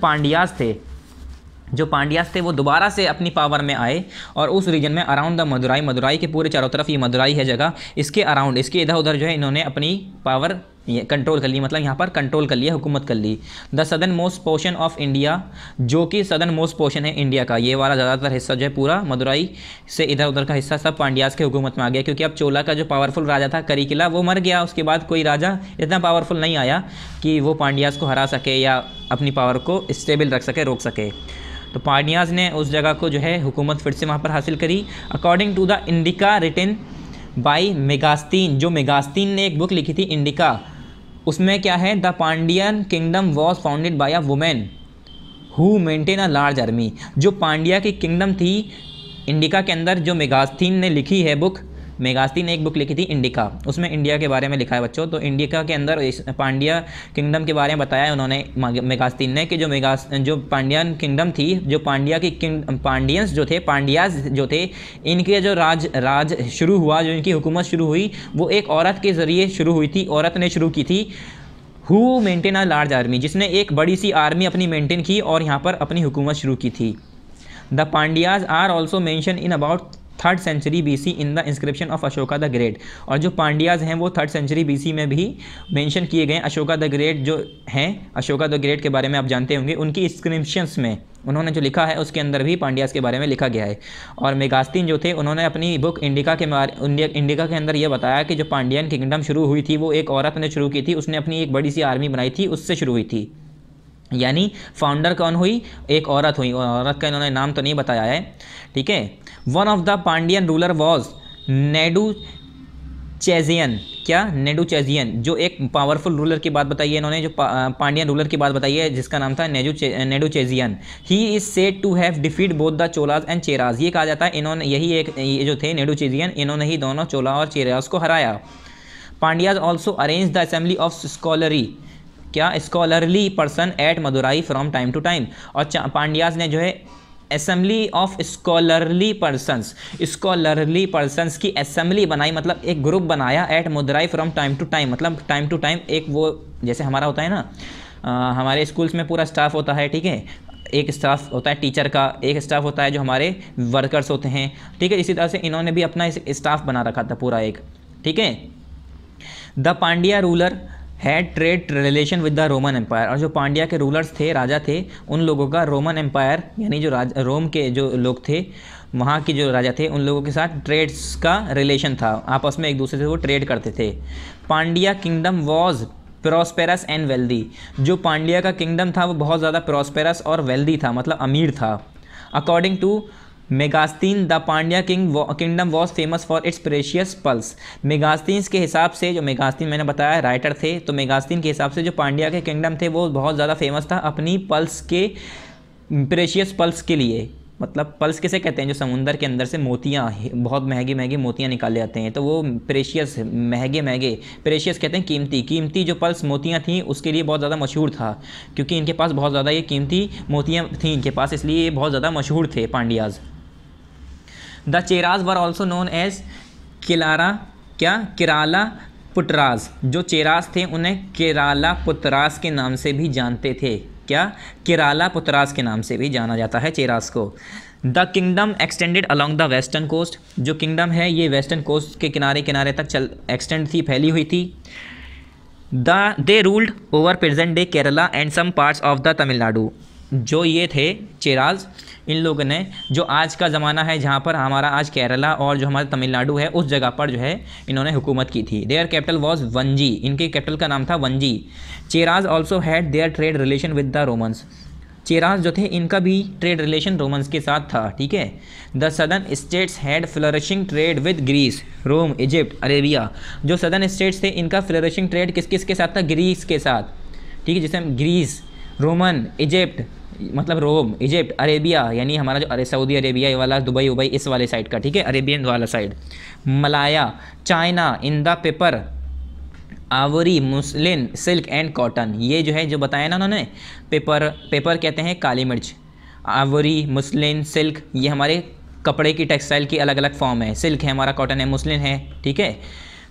पांड्यास थे वो दोबारा से अपनी पावर में आए और उस रीजन में अराउंड द मदुराई, मदुराई के पूरे चारों तरफ, ये मदुराई है जगह, इसके अराउंड, इसके इधर उधर जो है इन्होंने अपनी पावर कंट्रोल कर ली, मतलब यहाँ पर कंट्रोल कर लिया, हुकूमत कर ली। The southernmost portion of India, जो कि सदर्न मोस्ट पोर्शन है इंडिया का, ये वाला ज़्यादातर हिस्सा जो है पूरा मदुराई से इधर उधर का हिस्सा सब पांड्यास के हुकूमत में आ गया, क्योंकि अब चोला का जो पावरफुल राजा था करिकिला वो मर गया। उसके बाद कोई राजा इतना पावरफुल नहीं आया कि वो पांड्यास को हरा सके या अपनी पावर को स्टेबल रख सके, रोक सके। तो पांड्यास ने उस जगह को जो है हुकूमत फिर से वहाँ पर हासिल करी। According to the Indica written by Megasthenes, जो मेगास्तीन ने एक बुक लिखी थी इंडिका, उसमें क्या है, the Pandian kingdom was founded by a women who maintain a large army. जो पांड्या की किंगडम थी इंडिका के अंदर, जो मेगास्तीन ने लिखी है बुक, मेगास्तीन ने एक बुक लिखी थी इंडिका, उसमें इंडिया के बारे में लिखा है बच्चों। तो इंडिका के अंदर इस पांड्या किंगडम के बारे में बताया उन्होंने मेगास्तीन ने कि जो पांड्यन किंगडम थी, जो पांड्या की पांडियंस जो थे, पांड्यास जो थे, इनके जो राज शुरू हुआ, जो इनकी हुकूमत शुरू हुई, वो एक औरत के ज़रिए शुरू हुई थी, औरत ने शुरू की थी। Who maintain a large army, जिसने एक बड़ी सी आर्मी अपनी मेंटेन की और यहाँ पर अपनी हुकूमत शुरू की थी। The Pandyas are also mention in about 3rd century BC in the inscription of Ashoka the great. और जो पांड्याज हैं वो 3rd सेंचुरी BC में भी मेंशन किए गए। अशोका द ग्रेट जो हैं, अशोका द ग्रेट के बारे में आप जानते होंगे, उनकी इंस्क्रिप्शंस में उन्होंने जो लिखा है उसके अंदर भी पांड्यास के बारे में लिखा गया है। और मेगास्तीन जो थे उन्होंने अपनी बुक इंडिका के अंदर ये बताया कि जो पांड्यन किंगडम शुरू हुई थी वो एक औरत ने शुरू की थी, उसने अपनी एक बड़ी सी आर्मी बनाई थी, उससे शुरू हुई थी। यानी फाउंडर कौन हुई, एक औरत हुई, और औरत का इन्होंने नाम तो नहीं बताया है, ठीक है। One of the Pandyan ruler was Nedunchezhiyan, क्या, नेडुचेजियन, जो एक पावरफुल रूलर की बात बताई है इन्होंने, जो पांडियन रूलर की बात बताई है, जिसका नाम था Nedunchezhiyan. He is said to have defeat both the Cholas and Cheras. ये कहा जाता है इन्होंने ये जो थे नेडुचेजियन, इन्होंने ही दोनों चोला और चेराज को हराया। Pandyas also arrange the assembly of scholarly, क्या, scholarly person at Madurai from time to time. और पांड्यास ने जो है असेंबली ऑफ स्कॉलरली पर्सन्स की असेंबली बनाई, मतलब एक ग्रुप बनाया at Madurai from time to time, मतलब टाइम टू टाइम। एक वो जैसे हमारा होता है ना, हमारे स्कूल्स में पूरा स्टाफ होता है, ठीक है, एक स्टाफ होता है टीचर का, एक स्टाफ होता है जो हमारे वर्कर्स होते हैं, ठीक है। इसी तरह से इन्होंने भी अपना स्टाफ बना रखा था पूरा एक, ठीक है। The Pandya ruler had trade relation with the Roman empire. और जो पांड्या के रूलर्स थे, राजा थे, उन लोगों का रोमन एम्पायर यानी जो रोम के जो लोग थे, वहाँ के जो राजा थे, उन लोगों के साथ ट्रेड्स का रिलेशन था, आपस में एक दूसरे से वो ट्रेड करते थे। Pandya kingdom was prosperous and wealthy. जो पांड्या का किंगडम था वो बहुत ज़्यादा प्रॉस्पेरस और वेल्दी था, मतलब अमीर था। According to Megasthenes the Pandya kingdom was famous for its precious pearls. Megasthenes के हिसाब से, जो मेगास्तीन मैंने बताया राइटर थे, तो मेगास्तीन के हिसाब से जो पांड्या के किंगडम थे वो बहुत ज़्यादा फेमस था अपनी पल्स के, प्रेशियस पल्स के लिए। मतलब पल्स किसे कहते हैं, जो समुंदर के अंदर से मोतियाँ, बहुत महंगी महंगी मोतियाँ निकाले जाते हैं, तो वो प्रेशियस, महंगे प्रेशियस कहते हैं कीमती जो पल्स मोतियाँ थी उसके लिए बहुत ज़्यादा मशहूर था, क्योंकि इनके पास बहुत ज़्यादा ये कीमती मोतियाँ थी इनके पास, इसलिए ये बहुत ज़्यादा मशहूर थे Pandyas. The Cheras were also known as Kerala Putras. जो चेराज थे उन्हें केराला पुतराज के नाम से भी जानते थे, क्या, केराला पुतराज के नाम से भी जाना जाता है चेराज को। The kingdom extended along the western coast. जो किंगडम है ये वेस्टर्न कोस्ट के किनारे किनारे तक एक्सटेंड थी, फैली हुई थी। They ruled over present day Kerala and some parts of the Tamil Nadu. जो ये थे चेराज, इन लोगों ने जो आज का ज़माना है जहाँ पर हमारा आज केरला और जो हमारा तमिलनाडु है उस जगह पर जो है इन्होंने हुकूमत की थी। देयर कैपिटल वॉज वंजी, इनके कैपिटल का नाम था Vanji. Cheras also had their trade relation with the Romans, Cheras जो थे इनका भी ट्रेड रिलेशन रोमन्स के साथ था, ठीक है। The southern states had flourishing trade with Greece, Rome, Egypt, Arabia. जो सदर्न स्टेट्स थे इनका फ्लरिशिंग ट्रेड किस किस के साथ था? ग्रीस के साथ, ठीक है। जैसे हम ग्रीस, रोमन, इजिप्ट मतलब रोम, इजिप्ट, अरेबिया यानी हमारा जो सऊदी अरेबिया वाला, दुबई उबई इस वाले साइड का, ठीक है, अरेबियन वाला side, Malaya, China, in the pepper, ivory, muslin, silk and cotton. ये जो है जो बताया ना उन्होंने, पेपर, पेपर कहते हैं काली मिर्च, आवरी, मुस्लिन, सिल्क ये हमारे कपड़े की टेक्सटाइल की अलग अलग फॉर्म है। सिल्क है हमारा, कॉटन है, मुस्लिन है, ठीक है।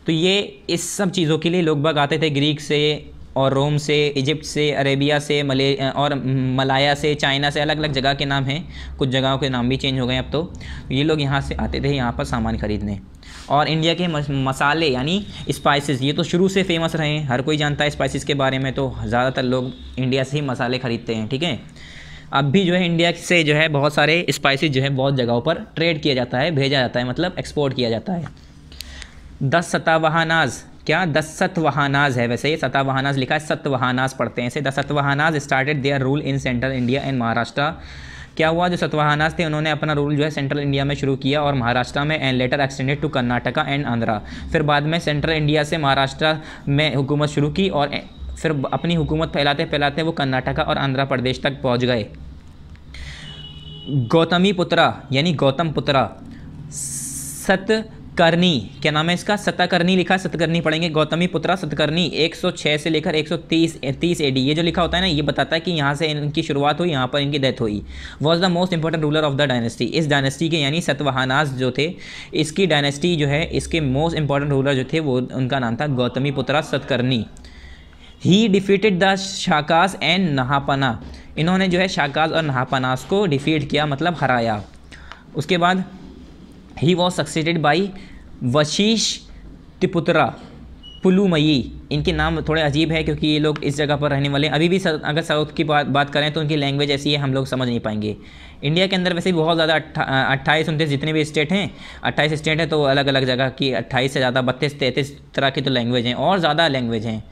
तो ये इस सब चीज़ों के लिए लोग बाग आते थे ग्रीक से और रोम से, इजिप्ट से, अरेबिया से, मलाया से, चाइना से, अलग अलग जगह के नाम हैं, कुछ जगहों के नाम भी चेंज हो गए अब तो। ये लोग यहाँ से आते थे यहाँ पर सामान खरीदने। और इंडिया के मसाले यानी स्पाइसेस, ये तो शुरू से फेमस रहे हैं, हर कोई जानता है स्पाइसेस के बारे में, तो ज़्यादातर लोग इंडिया से ही मसाले ख़रीदते हैं, ठीक है। अब भी जो है इंडिया से जो है बहुत सारे स्पाइसेस जो है बहुत जगहों पर ट्रेड किया जाता है, भेजा जाता है, मतलब एक्सपोर्ट किया जाता है। 10 सतावाहनाज, क्या 10 सतवाहनाज है, वैसे ये सतावाहनाज लिखा है, सतवाहनाज पढ़ते हैं इसे। The Satavahanas started their rule in central India and Maharashtra. क्या हुआ, जो सतवाहनाज थे उन्होंने अपना रूल जो है सेंट्रल इंडिया में शुरू किया और महाराष्ट्र में, and later extended to Karnataka and Andhra. फिर बाद में सेंट्रल इंडिया से महाराष्ट्र में हुकूमत शुरू की और फिर अपनी हुकूमत फैलाते फैलाते वो कर्नाटका और आंध्र प्रदेश तक पहुंच गए। गौतमी पुत्रा यानी गौतम पुत्रा, सतकर्णी, क्या नाम है इसका? सतकर्णी लिखा, सतकर्णी पढ़ेंगे। गौतमी पुत्रा सतकर्णी 106 से लेकर 130 AD, ये जो लिखा होता है ना, ये बताता है कि यहाँ से इनकी शुरुआत हुई, यहाँ पर इनकी डेथ हुई। Was the most important ruler of the dynasty, इस डायनेस्टी के यानी सतवाहनाज जो थे, इसकी डायनेस्टी जो है, इसके मोस्ट इंपॉर्टेंट रूलर जो थे वो उनका नाम था Gautami Putra Satakarni. He defeated the Shakas and Nahapana, इन्होंने जो है शाकास और नहापनास को डिफीट किया, मतलब हराया। उसके बाद he was succeeded by वशिष्ठिपुत्रा Pulumayi. इनके नाम थोड़े अजीब है क्योंकि ये लोग इस जगह पर रहने वाले हैं। अभी भी अगर साउथ की बात करें तो उनकी लैंग्वेज ऐसी है, हम लोग समझ नहीं पाएंगे। इंडिया के अंदर वैसे भी बहुत ज़्यादा 28-29 जितने भी स्टेट हैं, 28 स्टेट हैं, तो अलग अलग जगह की 28 से ज़्यादा 32-33 तरह की तो लैंग्वेज हैं, और ज़्यादा लैंग्वेज हैं,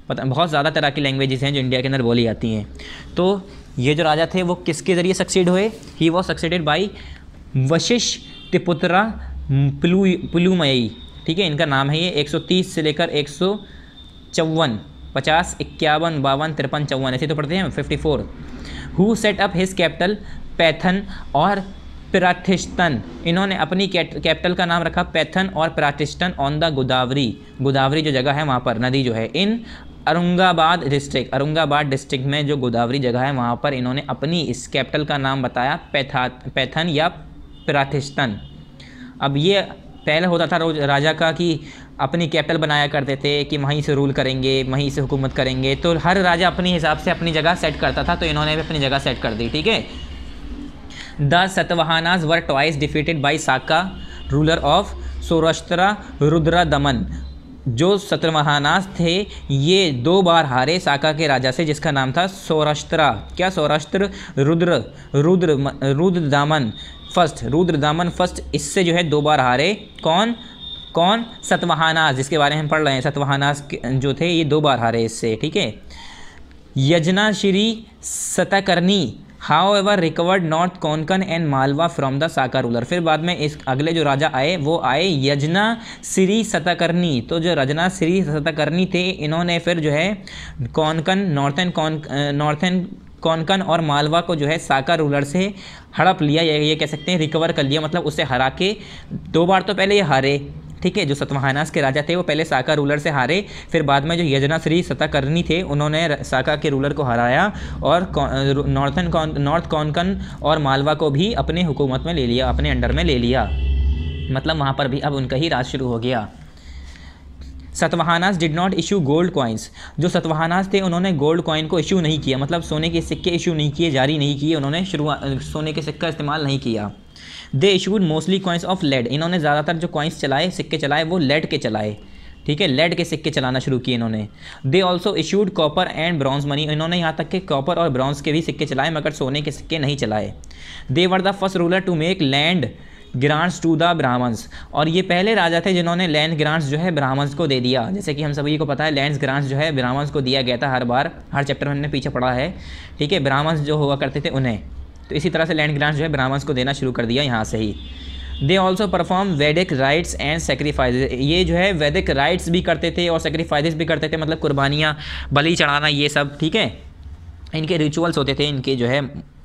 बहुत ज़्यादा तरह की लैंग्वेजेस हैं जो इंडिया के अंदर बोली जाती हैं। तो ये जो राजा थे वो किसके ज़रिए सक्सीड हुए? He was succeeded by वशिष्ठिपुत्रा Pulumayi, ठीक है, इनका नाम है ये। 130 से लेकर 154, 50, 51, 52, 53, 54 ऐसे तो पढ़ते हैं 54। Who set up his capital Python और प्रातिष्ठन, इन्होंने अपनी कैपिटल का नाम रखा पैथन और प्रातिष्ठन ऑन द गोदावरी, गोदावरी जो जगह है वहाँ पर, नदी जो है, इन औरंगाबाद डिस्ट्रिक्ट, औरंगाबाद डिस्ट्रिक्ट में जो गोदावरी जगह है वहाँ पर इन्होंने अपनी इस कैपिटल का नाम बताया पैथन या प्रातिष्ठन। अब ये पहले होता था राजा का कि अपनी कैपिटल बनाया करते थे कि वहीं से रूल करेंगे, वहीं से हुकूमत करेंगे, तो हर राजा अपने हिसाब से अपनी जगह सेट करता था, तो इन्होंने भी अपनी जगह सेट कर दी, ठीक है। The Satavahanas were twice defeated by Saka ruler of Saurashtra Rudradaman, जो सतवाहनास थे ये 2 बार हारे साका के राजा से जिसका नाम था सौराष्ट्र, क्या सौराष्ट्र रुद्रदामन फर्स्ट, इससे जो है 2 बार हारे। कौन सतवाहनास, जिसके बारे में हम पढ़ रहे हैं, सतवाहनास जो थे ये 2 बार हारे इससे, ठीक है। Yajnashri Satakarni however recovered north Konkan and Malwa from the Saka ruler, फिर बाद में इस अगले जो राजा आए वो आए यजनाश्री सतकर्णी, तो जो यजनाश्री सतकर्णी थे इन्होंने फिर जो है कोंकण, नॉर्थन कोंकण और मालवा को जो है साका रूलर से हड़प लिया, ये कह सकते हैं रिकवर कर लिया, मतलब उससे हरा के 2 बार तो पहले ये हारे, ठीक है। जो सतवाहनास के राजा थे वो पहले साका रूलर से हारे, फिर बाद में जो यजनाश्री सतकर्णी थे उन्होंने साका के रूलर को हराया और नॉर्थ कोंकण और मालवा को भी अपने हुकूमत में ले लिया, अपने अंडर में ले लिया, मतलब वहाँ पर भी अब उनका ही राज शुरू हो गया। Satavahanas did not issue gold coins, जो सतवाहनास थे उन्होंने गोल्ड कॉइन को इशू नहीं किया, मतलब सोने के सिक्के इशू नहीं किए, जारी नहीं किए, उन्होंने सोने के सिक्का इस्तेमाल नहीं किया। They issued mostly coins of lead, इन्होंने ज़्यादातर जो कॉइन्स चलाए, सिक्के चलाए वो लेड के चलाए, ठीक है, लेड के सिक्के चलाना शुरू किए इन्होंने। They also issued copper and bronze money, इन्होंने यहाँ तक कि कॉपर और ब्रॉन्ज के भी सिक्के चलाए मगर सोने के सिक्के नहीं चलाए। They were the first ruler to make land grants to the Brahmans, और ये पहले राजा थे जिन्होंने लैंड ग्रांट्स जो है ब्राह्मण्स को दे दिया। जैसे कि हम सभी को पता है लैंड ग्रांट्स जो है ब्राह्मण्स को दिया गया था, हर बार हर चैप्टर में हमने पीछे पढ़ा है, ठीक है, ब्राह्मण्स जो हुआ करते थे उन्हें, तो इसी तरह से लैंड ग्रांट्स जो है ब्राह्मण्स को देना शुरू कर दिया यहाँ से ही। दे ऑल्सो परफॉर्म वैदिक राइट्स एंड सेक्रीफाइस, ये जो है वैदिक राइट्स भी करते थे और सेक्रीफाइस भी करते थे, मतलब कुर्बानियाँ, बलि चढ़ाना, ये सब, ठीक है, इनके रिचुअल्स होते थे, इनके जो है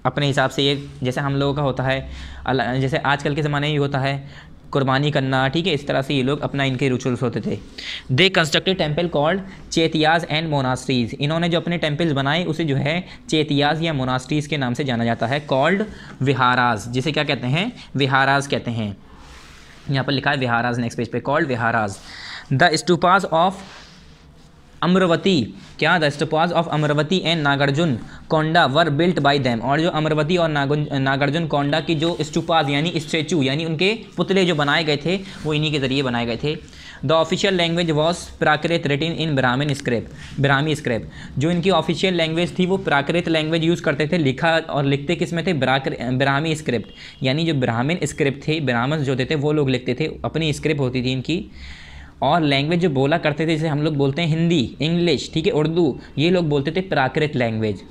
अपने हिसाब से, ये जैसे हम लोगों का होता है, जैसे आजकल के ज़माने में होता है कुर्बानी करना, ठीक है, इस तरह से ये लोग अपना इनके रिचुअल्स होते थे। They constructed temple called chaityas and monasteries, इन्होंने जो अपने टेम्पल्स बनाए उसे जो है चेतियाज या मोनास्ट्रीज के नाम से जाना जाता है। कॉल्ड विहाराज, जिसे क्या कहते हैं, विहाराज कहते हैं, यहाँ पर लिखा है विहाराज नेक्स्ट पेज पे, called viharas. The stupas of Amaravati, क्या, the stupas of Amaravati and Nagarjunakonda were built by them, और जो अमरवती और नागार्जुन कोंडा की जो स्टूपाज यानी स्टैचू यानी उनके पुतले जो बनाए गए थे वो इन्हीं के ज़रिए बनाए गए थे। The official language was Prakrit रिटिन in Brahmi script, जो इनकी ऑफिशियल लैंग्वेज थी वो प्राकृत लैंग्वेज यूज़ करते थे, लिखा और लिखते किस में थे, ब्राह्मी स्क्रिप्ट, यानी जो ब्राह्मण स्क्रिप्ट थे, ब्राह्मण जो थे वो लोग लिखते थे, अपनी स्क्रिप्ट होती थी इनकी, और लैंग्वेज जो बोला करते थे जैसे हम लोग बोलते हैं हिंदी, इंग्लिश, ठीक है, उर्दू, ये लोग बोलते थे Prakrit language.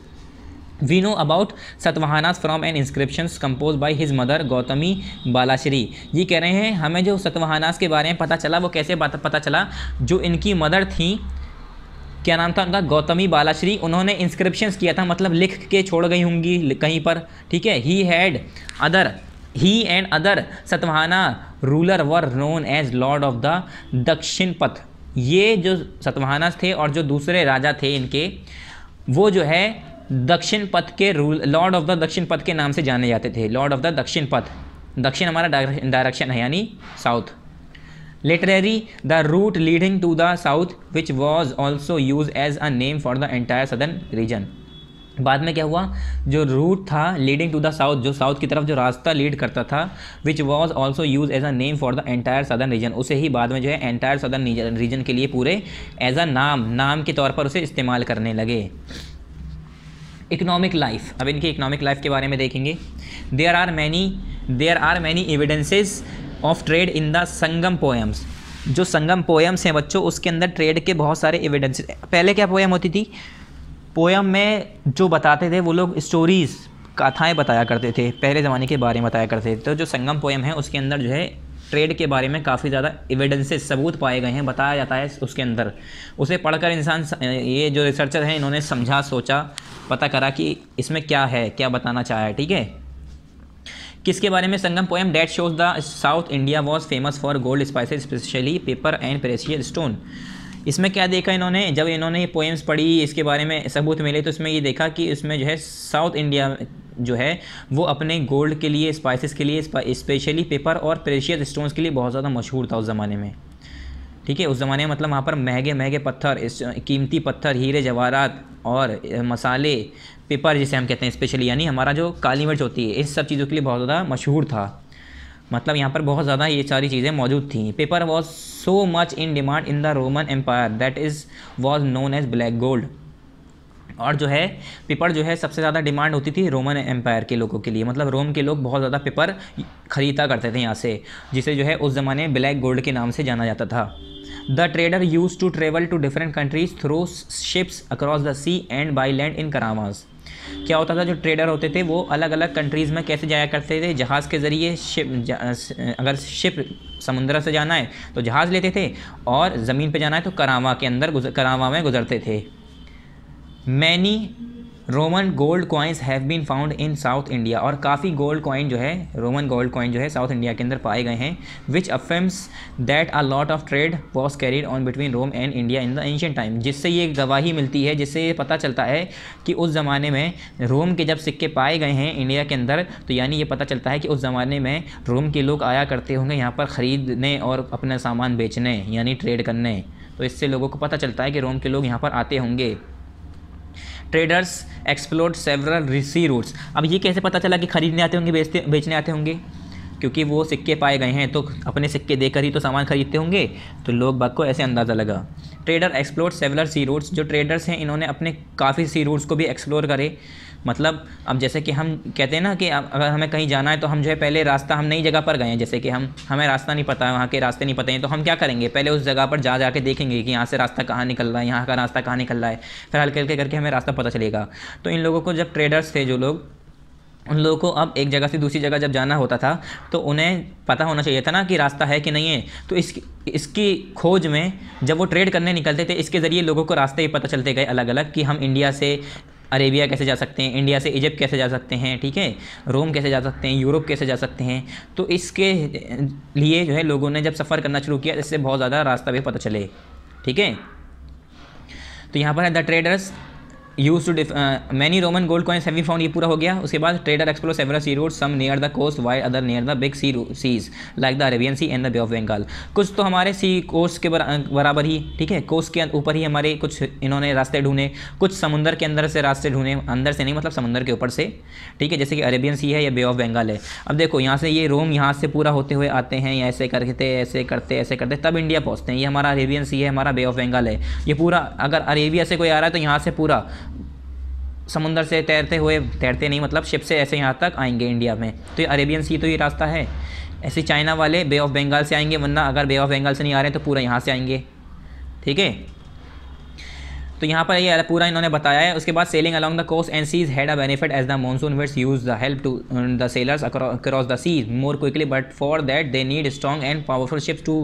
We know about Satavahanas from an inscriptions compose by his mother Gautami Balashri, ये कह रहे हैं हमें जो सतवाहनास के बारे में पता चला वो कैसे पता चला, जो इनकी मदर थी, क्या नाम था उनका, गौतमी बालाश्री, उन्होंने इंस्क्रिप्शंस किया था, मतलब लिख के छोड़ गई होंगी कहीं पर, ठीक है। He and other Satavahana ruler were known as lord of the Dakshinapatha, ये जो सतवाहनास थे और जो दूसरे राजा थे इनके, वो जो है दक्षिण पथ के लॉर्ड ऑफ द दक्षिण पथ के नाम से जाने जाते थे। लॉर्ड ऑफ द दक्षिण पथ, दक्षिण हमारा डायरेक्शन है यानी south. Literary the route leading to the south which was also use as a name for the entire southern region, बाद में क्या हुआ, जो रूट था लीडिंग टू द साउथ, जो साउथ की तरफ जो रास्ता लीड करता था, which was also use as a name for the entire southern region, उसे ही बाद में जो है एंटायर सदर्न रीजन के लिए पूरे एज अ नाम के तौर पर उसे इस्तेमाल करने लगे। इकोनॉमिक लाइफ, अब इनकी इकोनॉमिक लाइफ के बारे में देखेंगे। There are many evidences of trade in the Sangam poems, जो संगम पोएम्स हैं बच्चों उसके अंदर ट्रेड के बहुत सारे एविडेंस। पहले क्या पोएम होती थी, पोएम में जो बताते थे वो लोग स्टोरीज़, कथाएं बताया करते थे, पहले ज़माने के बारे में बताया करते थे। तो जो संगम पोएम है उसके अंदर जो है ट्रेड के बारे में काफ़ी ज़्यादा एविडेंसेस, सबूत पाए गए हैं, बताया जाता है उसके अंदर। उसे पढ़कर इंसान, ये जो रिसर्चर हैं इन्होंने समझा, सोचा, पता करा कि इसमें क्या है, क्या बताना चाहा है, ठीक है। किसके बारे में, Sangam poem that shows the south India was famous for gold spices especially pepper and precious stone. इसमें क्या देखा इन्होंने, जब इन्होंने ये पोएम्स पढ़ी, इसके बारे में सबूत मिले, तो इसमें ये देखा कि इसमें जो है साउथ इंडिया जो है वो अपने गोल्ड के लिए, स्पाइसेस के लिए, स्पेशली पेपर और प्रेशियस स्टोन्स के लिए बहुत ज़्यादा मशहूर था उस ज़माने में, ठीक है। उस ज़माने में मतलब वहाँ पर महंगे पत्थर, कीमती पत्थर, हीरे जवाहरात और मसाले, पेपर जिसे हम कहते हैं स्पेशली, यानी हमारा जो काली मिर्च होती है, इस सब चीज़ों के लिए बहुत ज़्यादा मशहूर था। मतलब यहाँ पर बहुत ज़्यादा ये सारी चीज़ें मौजूद थी। Pepper was so much in demand in the Roman empire that is was known as black gold, और जो है पेपर जो है सबसे ज़्यादा डिमांड होती थी रोमन एम्पायर के लोगों के लिए, मतलब रोम के लोग बहुत ज़्यादा पेपर ख़रीदा करते थे यहाँ से, जिसे जो है उस ज़माने ब्लैक गोल्ड के नाम से जाना जाता था। The trader use to travel to different countries through ships across the sea and by land in caravans. क्या होता था, जो ट्रेडर होते थे वो अलग अलग कंट्रीज़ में कैसे जाया करते थे, जहाज़ के ज़रिए। अगर शिप समुद्र से जाना है तो जहाज़ लेते थे, और ज़मीन पे जाना है तो करामा में गुजरते थे। Many Roman gold coins have been found in south India, और काफ़ी गोल्ड कॉइन जो है, रोमन गोल्ड कॉइन जो है साउथ इंडिया के अंदर पाए गए हैं। Which affirms that a lot of trade was carried on between Rome and India in the ancient time, जिससे ये गवाही मिलती है, जिससे ये पता चलता है कि उस ज़माने में रोम के जब सिक्के पाए गए हैं इंडिया के अंदर, तो यानी ये पता चलता है कि उस ज़माने में रोम के लोग आया करते होंगे यहाँ पर ख़रीदने और अपना सामान बेचने, यानी ट्रेड करने। तो इससे लोगों को पता चलता है कि रोम के लोग यहाँ पर आते होंगे। Traders explored several sea roots, अब ये कैसे पता चला कि खरीदने आते होंगे, बेचने आते होंगे, क्योंकि वो सिक्के पाए गए हैं तो अपने सिक्के देकर ही तो सामान खरीदते होंगे, तो लोग बाग को ऐसे अंदाज़ा लगा। Trader explore several sea roots, जो ट्रेडर्स हैं इन्होंने अपने काफ़ी सी रूट्स को भी एक्सप्लोर करे। मतलब अब जैसे कि हम कहते हैं ना कि अगर हमें कहीं जाना है तो हम जो है पहले रास्ता, हम नई जगह पर गए हैं, जैसे कि हमें रास्ता नहीं पता है, वहाँ के रास्ते नहीं पता हैं, तो हम क्या करेंगे, पहले उस जगह पर जा के देखेंगे कि यहाँ से रास्ता कहाँ निकल रहा है, यहाँ का रास्ता कहाँ निकल रहा है, फिर हल्के हल्के करके हमें रास्ता पता चलेगा। तो इन लोगों को, जब ट्रेडर्स थे जो लोग, उन लोगों को अब एक जगह से दूसरी जगह जब जाना होता था तो उन्हें पता होना चाहिए था ना कि रास्ता है कि नहीं है। तो इसकी खोज में जब वो ट्रेड करने निकलते थे, इसके ज़रिए लोगों को रास्ते ही पता चलते गए अलग अलग, कि हम इंडिया से अरेबिया कैसे जा सकते हैं, इंडिया से इजिप्ट कैसे जा सकते हैं, ठीक है, रोम कैसे जा सकते हैं, यूरोप कैसे जा सकते हैं। तो इसके लिए जो है लोगों ने जब सफ़र करना शुरू किया, इससे बहुत ज़्यादा रास्ता भी पता चले, ठीक है। तो यहाँ पर है the traders use to many Roman gold coins have been found, ये पूरा हो गया। उसके बाद trader explore several sea routes, some near the coast while other near the big seas like the Arabian sea and the bay of Bengal. कुछ तो हमारे सी coast के बराबर ही, ठीक है, कोस्ट के ऊपर ही हमारे कुछ इन्होंने रास्ते ढूंढे, कुछ समुंदर के अंदर से रास्ते ढूंढे, अंदर से नहीं मतलब समुंदर के ऊपर से, ठीक है, जैसे कि अरेबियन सी है या बे ऑफ बंगाल है। अब देखो यहाँ से ये रोम यहाँ से पूरा होते हुए आते हैं, या ऐसे करते ऐसे करते तब इंडिया पहुँचते हैं। ये हमारा अरेबियन सी है, हमारा बे ऑफ बंगाल है। ये पूरा अगर अरेबिया से कोई आ रहा है तो यहाँ से पूरा समुंदर से तैरते नहीं मतलब शिप से ऐसे यहाँ तक आएंगे इंडिया में, तो ये अरेबियन सी तो ये रास्ता है। ऐसे चाइना वाले बे ऑफ बंगाल से आएंगे, वरना अगर बे ऑफ बंगाल से नहीं आ रहे तो पूरा यहाँ से आएंगे, ठीक है। तो यहाँ पर ये पूरा इन्होंने बताया है। उसके बाद sailing along the coast and seas had a benefit as the monsoon winds use the help to the sailors across the seas more quickly, but for that they need strong and powerful ships to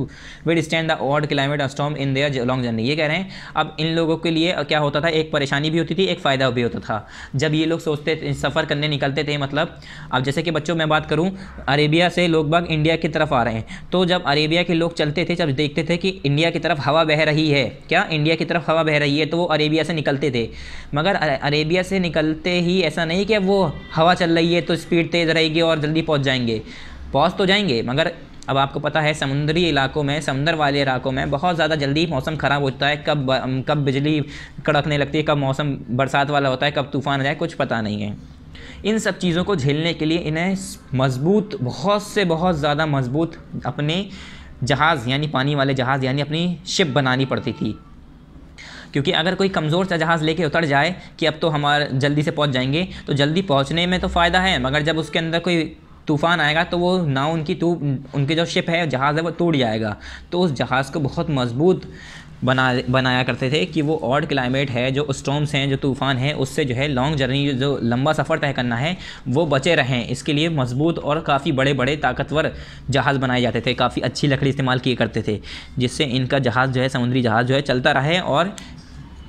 withstand the odd climate storm in their long journey. ये कह रहे हैं अब इन लोगों के लिए क्या होता था, एक परेशानी भी होती थी, एक फ़ायदा भी होता था। जब ये लोग सफ़र करने निकलते थे, मतलब अब जैसे कि बच्चों मैं बात करूँ, अरेबिया से लोग बाग इंडिया की तरफ आ रहे हैं, तो जब अरेबिया के लोग चलते थे, जब देखते थे कि इंडिया की तरफ हवा बह रही है, क्या इंडिया की तरफ हवा बह रही है, तो वो अरेबिया से निकलते थे। मगर अरेबिया से निकलते ही ऐसा नहीं कि वो हवा चल रही है तो स्पीड तेज़ रहेगी और जल्दी पहुंच तो जाएंगे, मगर अब आपको पता है समुद्री इलाकों में, समुद्र वाले इलाकों में बहुत ज़्यादा जल्दी मौसम ख़राब होता है, कब बिजली कड़कने लगती है, कब मौसम बरसात वाला होता है, कब तूफ़ान आ जाए, कुछ पता नहीं है। इन सब चीज़ों को झेलने के लिए इन्हें मजबूत, बहुत ज़्यादा मजबूत अपने जहाज़ यानी पानी वाले जहाज़ यानी अपनी शिप बनानी पड़ती थी, क्योंकि अगर कोई कमज़ोर सा जहाज़ लेके उतर जाए कि अब तो हमारा जल्दी से पहुंच जाएंगे, तो जल्दी पहुंचने में तो फ़ायदा है, मगर जब उसके अंदर कोई तूफ़ान आएगा तो वो नाव उनकी जो शिप है, जहाज़ है, वो टूट जाएगा। तो उस जहाज़ को बहुत मजबूत बनाया करते थे कि वो ऑड क्लाइमेट है, जो स्टॉर्म्स हैं, जो तूफ़ान है, उससे जो है लॉन्ग जर्नी, जो लंबा सफ़र तय करना है, वो बचे रहें। इसके लिए मजबूत और काफ़ी बड़े बड़े ताकतवर जहाज़ बनाए जाते थे, काफ़ी अच्छी लकड़ी इस्तेमाल किए करते थे, जिससे इनका जहाज़ जो है, समुद्री जहाज़ जो है, चलता रहे और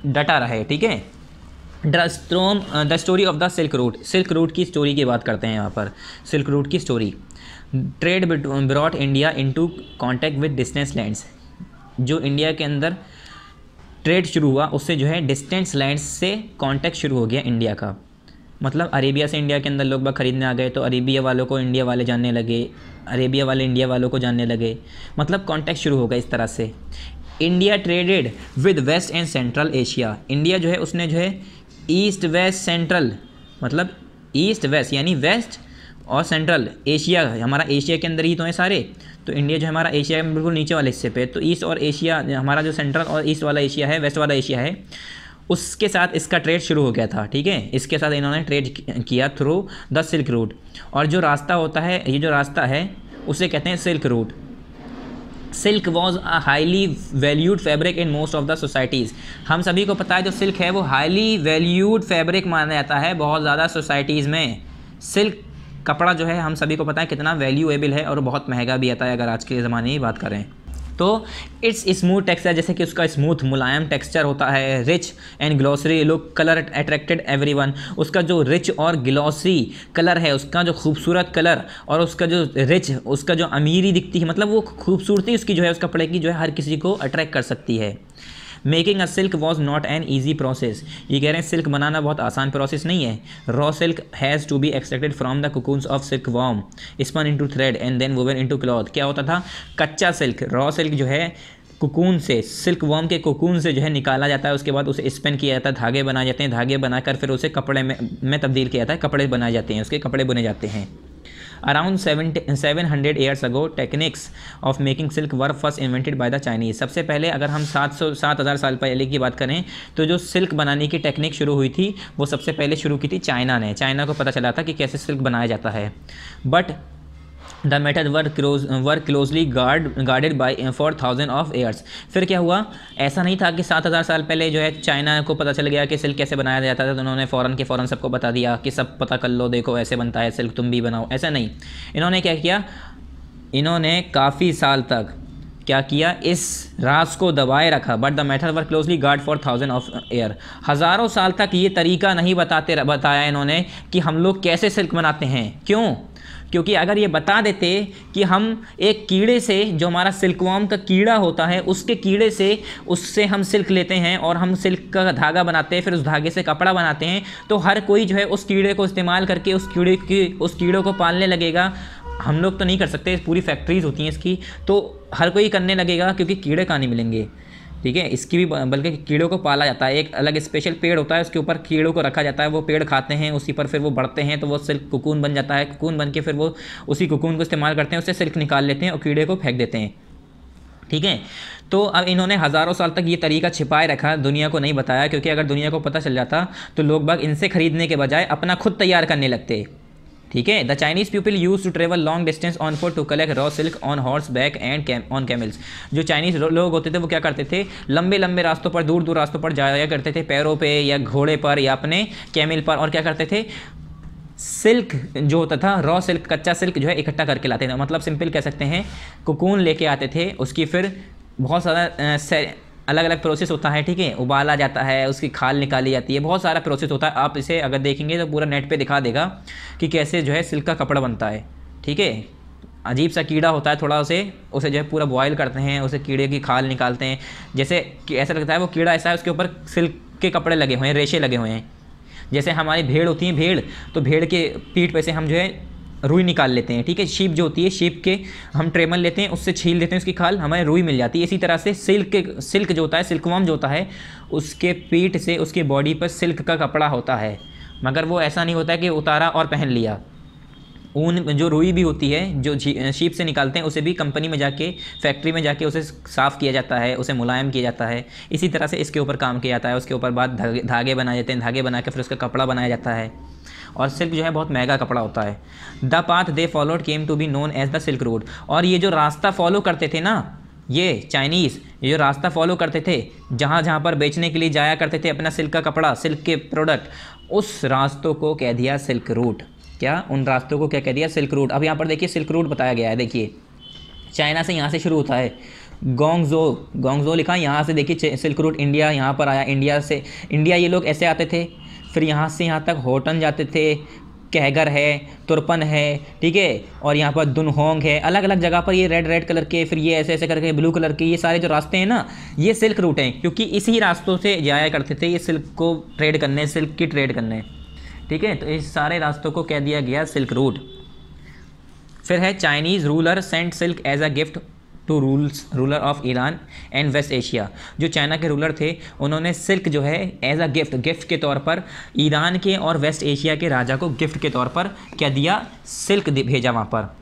डटा रहे, ठीक है। The story of the silk root की स्टोरी की बात करते हैं यहाँ पर। सिल्क रूट की story, trade brought India into contact with distance lands. जो इंडिया के अंदर ट्रेड शुरू हुआ, उससे जो है डिस्टेंस लैंड्स से कांटेक्ट शुरू हो गया इंडिया का। मतलब अरेबिया से इंडिया के अंदर लोग बाग खरीदने आ गए, तो अरेबिया वालों को इंडिया वाले जानने लगे, अरेबिया वाले इंडिया वालों को जानने लगे, मतलब कांटेक्ट शुरू हो गया इस तरह से। India traded with west and central Asia. India जो है उसने जो है ईस्ट वेस्ट सेंट्रल, मतलब ईस्ट वेस्ट यानी वेस्ट और सेंट्रल एशिया, हमारा एशिया के अंदर ही तो है सारे, तो इंडिया जो है हमारा एशिया के बिल्कुल नीचे वाले हिस्से पे, तो ईस्ट और एशिया, हमारा जो सेंट्रल और ईस्ट वाला एशिया है, वेस्ट वाला एशिया है, उसके साथ इसका ट्रेड शुरू हो गया था, ठीक है। इसके साथ इन्होंने ट्रेड किया थ्रू द सिल्क रूट। और जो रास्ता होता है, ये जो रास्ता है उसे कहते हैं silk route. Silk was a highly valued fabric in most of the societies. हम सभी को पता है जो सिल्क है वो हाईली वैल्यूड फैब्रिक माना जाता है बहुत ज़्यादा सोसाइटीज़ में। सिल्क कपड़ा जो है हम सभी को पता है कितना वैल्यूएबल है और बहुत महंगा भी आता है अगर आज के ज़माने की बात करें तो। इट्स स्मूथ टेक्सचर, जैसे कि उसका स्मूथ मुलायम टेक्सचर होता है। Rich and glossary look colour attracted everyone. उसका जो रिच और ग्लॉसरी कलर है, उसका जो खूबसूरत कलर और उसका जो रिच, उसका जो अमीरी दिखती है, मतलब वो खूबसूरती उसकी जो है उस कपड़े की जो है हर किसी को अट्रैक्ट कर सकती है। Making a silk was not an easy process. ये कह रहे हैं सिल्क बनाना बहुत आसान प्रोसेस नहीं है। Raw silk has to be extracted from the cocoons of silk worm spun into thread and then woven into cloth. क्या होता था, कच्चा सिल्क, रॉ सिल्क जो है कुकून से, सिल्क वॉर्म के कुकून से जो है निकाला जाता है, उसके बाद उसे स्पिन किया जाता है, धागे बनाए जाते हैं, धागे बनाकर फिर उसे कपड़े में तब्दील किया जाता है, कपड़े बनाए जाते हैं, उसके कपड़े बुने जाते हैं। Around 700 years ago techniques of making silk were first invented by the Chinese. सबसे पहले अगर हम 7,000 साल पहले की बात करें तो जो सिल्क बनाने की टेक्निक शुरू हुई थी वो सबसे पहले शुरू की थी चाइना ने। चाइना को पता चला था कि कैसे सिल्क बनाया जाता है। But the method were closely guarded by for 1000 of years. फिर क्या हुआ, ऐसा नहीं था कि 7,000 साल पहले जो है चाइना को पता चल गया कि सिल्क कैसे बनाया जाता था तो उन्होंने फ़ौरन सबको बता दिया कि सब पता कर लो, देखो ऐसे बनता है सिल्क, तुम भी बनाओ। ऐसा नहीं, इन्होंने क्या किया, इन्होंने काफ़ी साल तक क्या किया, इस राज को दबाए रखा। But the method were closely guard for 1000 of year. हज़ारों साल तक ये तरीका नहीं बताया इन्होंने कि हम लोग कैसे सिल्क बनाते हैं। क्यों? क्योंकि अगर ये बता देते कि हम एक कीड़े से, जो हमारा सिल्कवॉर्म का कीड़ा होता है, उसके कीड़े से उससे हम सिल्क लेते हैं और हम सिल्क का धागा बनाते हैं, फिर उस धागे से कपड़ा बनाते हैं, तो हर कोई जो है उस कीड़े को इस्तेमाल करके उस कीड़े को पालने लगेगा। हम लोग तो नहीं कर सकते, पूरी फैक्ट्रीज़ होती हैं इसकी, तो हर कोई करने लगेगा क्योंकि कीड़े कहाँ नहीं मिलेंगे। ठीक है, इसकी भी बल्कि कीड़ों को पाला जाता है। एक अलग स्पेशल पेड़ होता है, उसके ऊपर कीड़ों को रखा जाता है, वो पेड़ खाते हैं, उसी पर फिर वो बढ़ते हैं तो वो सिल्क कुकून बन जाता है। कुकून बन के फिर वो उसी कुकून को इस्तेमाल करते हैं, उससे सिल्क निकाल लेते हैं और कीड़े को फेंक देते हैं। ठीक है, तो अब इन्होंने हज़ारों साल तक ये तरीका छिपाए रखा, दुनिया को नहीं बताया, क्योंकि अगर दुनिया को पता चल जाता तो लोग बाग इनसे ख़रीदने के बजाय अपना खुद तैयार करने लगते। ठीक है, the Chinese people use to travel long distance on foot to collect raw silk on horseback and on camels. जो चाइनीज़ लोग होते थे वो क्या करते थे, लंबे लंबे रास्तों पर, दूर दूर रास्तों पर जाया करते थे, पैरों पे या घोड़े पर या अपने कैमल पर, और क्या करते थे, सिल्क जो होता था, रॉ सिल्क, कच्चा सिल्क जो है इकट्ठा करके लाते थे। मतलब सिंपल कह सकते हैं, कुकून लेके आते थे, उसकी फिर बहुत सारा अलग अलग प्रोसेस होता है। ठीक है, उबाला जाता है, उसकी खाल निकाली जाती है, बहुत सारा प्रोसेस होता है। आप इसे अगर देखेंगे तो पूरा नेट पे दिखा देगा कि कैसे जो है सिल्क का कपड़ा बनता है। ठीक है, अजीब सा कीड़ा होता है थोड़ा, उसे जो है पूरा बॉयल करते हैं, उसे कीड़े की खाल निकालते हैं, जैसे कि ऐसा लगता है वो कीड़ा ऐसा है, उसके ऊपर सिल्क के कपड़े लगे हुए हैं, रेशे लगे हुए हैं। जैसे हमारी भेड़ होती है, भेड़, तो भेड़ के पीठ पे से हम जो है रुई निकाल लेते हैं। ठीक है, शीप जो होती है, शीप के हम ट्रेमल लेते हैं, उससे छील देते हैं उसकी खाल, हमें रुई मिल जाती है। इसी तरह से सिल्क जो होता है, सिल्कवॉर्म जो होता है, उसके पीठ से उसकी बॉडी पर सिल्क का कपड़ा होता है। मगर वो ऐसा नहीं होता है कि उतारा और पहन लिया। ऊन जो रुई भी होती है, जो शीप से निकालते हैं, उसे भी कंपनी में जाके, फैक्ट्री में जाके उसे साफ़ किया जाता है, उसे मुलायम किया जाता है। इसी तरह से इसके ऊपर काम किया जाता है। उसके ऊपर बाद धागे बनाए जाते हैं, धागे बना के फिर उसका कपड़ा बनाया जाता है। और सिल्क जो है बहुत महंगा कपड़ा होता है। The path they followed came to be known as the silk road. और ये जो रास्ता फॉलो करते थे ना, ये चाइनीज़, ये जो रास्ता फॉलो करते थे, जहाँ जहाँ पर बेचने के लिए जाया करते थे अपना सिल्क का कपड़ा, सिल्क के प्रोडक्ट, उस रास्तों को कह दिया सिल्क रूट। क्या, उन रास्तों को क्या कह दिया, सिल्क रूट। अब यहाँ पर देखिए सिल्क रूट बताया गया है। देखिए, चाइना से यहाँ से शुरू होता है, गोंगजो लिखा, यहाँ से देखिए सिल्क रूट इंडिया, यहाँ पर आया, इंडिया ये लोग ऐसे आते थे, फिर यहाँ से यहाँ तक होटन जाते थे, कहगर है, तुरपन है, ठीक है, और यहाँ पर दुनहोंग है, अलग अलग जगह पर ये रेड कलर के, फिर ये ऐसे ऐसे करके ब्लू कलर के, ये सारे जो रास्ते हैं ना, ये सिल्क रूट हैं, क्योंकि इसी रास्तों से जाया करते थे ये सिल्क को ट्रेड करने, सिल्क की ट्रेड करने। ठीक है, तो इस सारे रास्तों को कह दिया गया सिल्क रूट। फिर है Chinese ruler sent silk as a gift to ruler of Iran and West Asia. जो चाइना के रूलर थे, उन्होंने सिल्क जो है एज अ गिफ्ट के तौर पर ईरान के और वेस्ट एशिया के राजा को गिफ्ट के तौर पर क्या दिया, सिल्क भेजा वहाँ पर।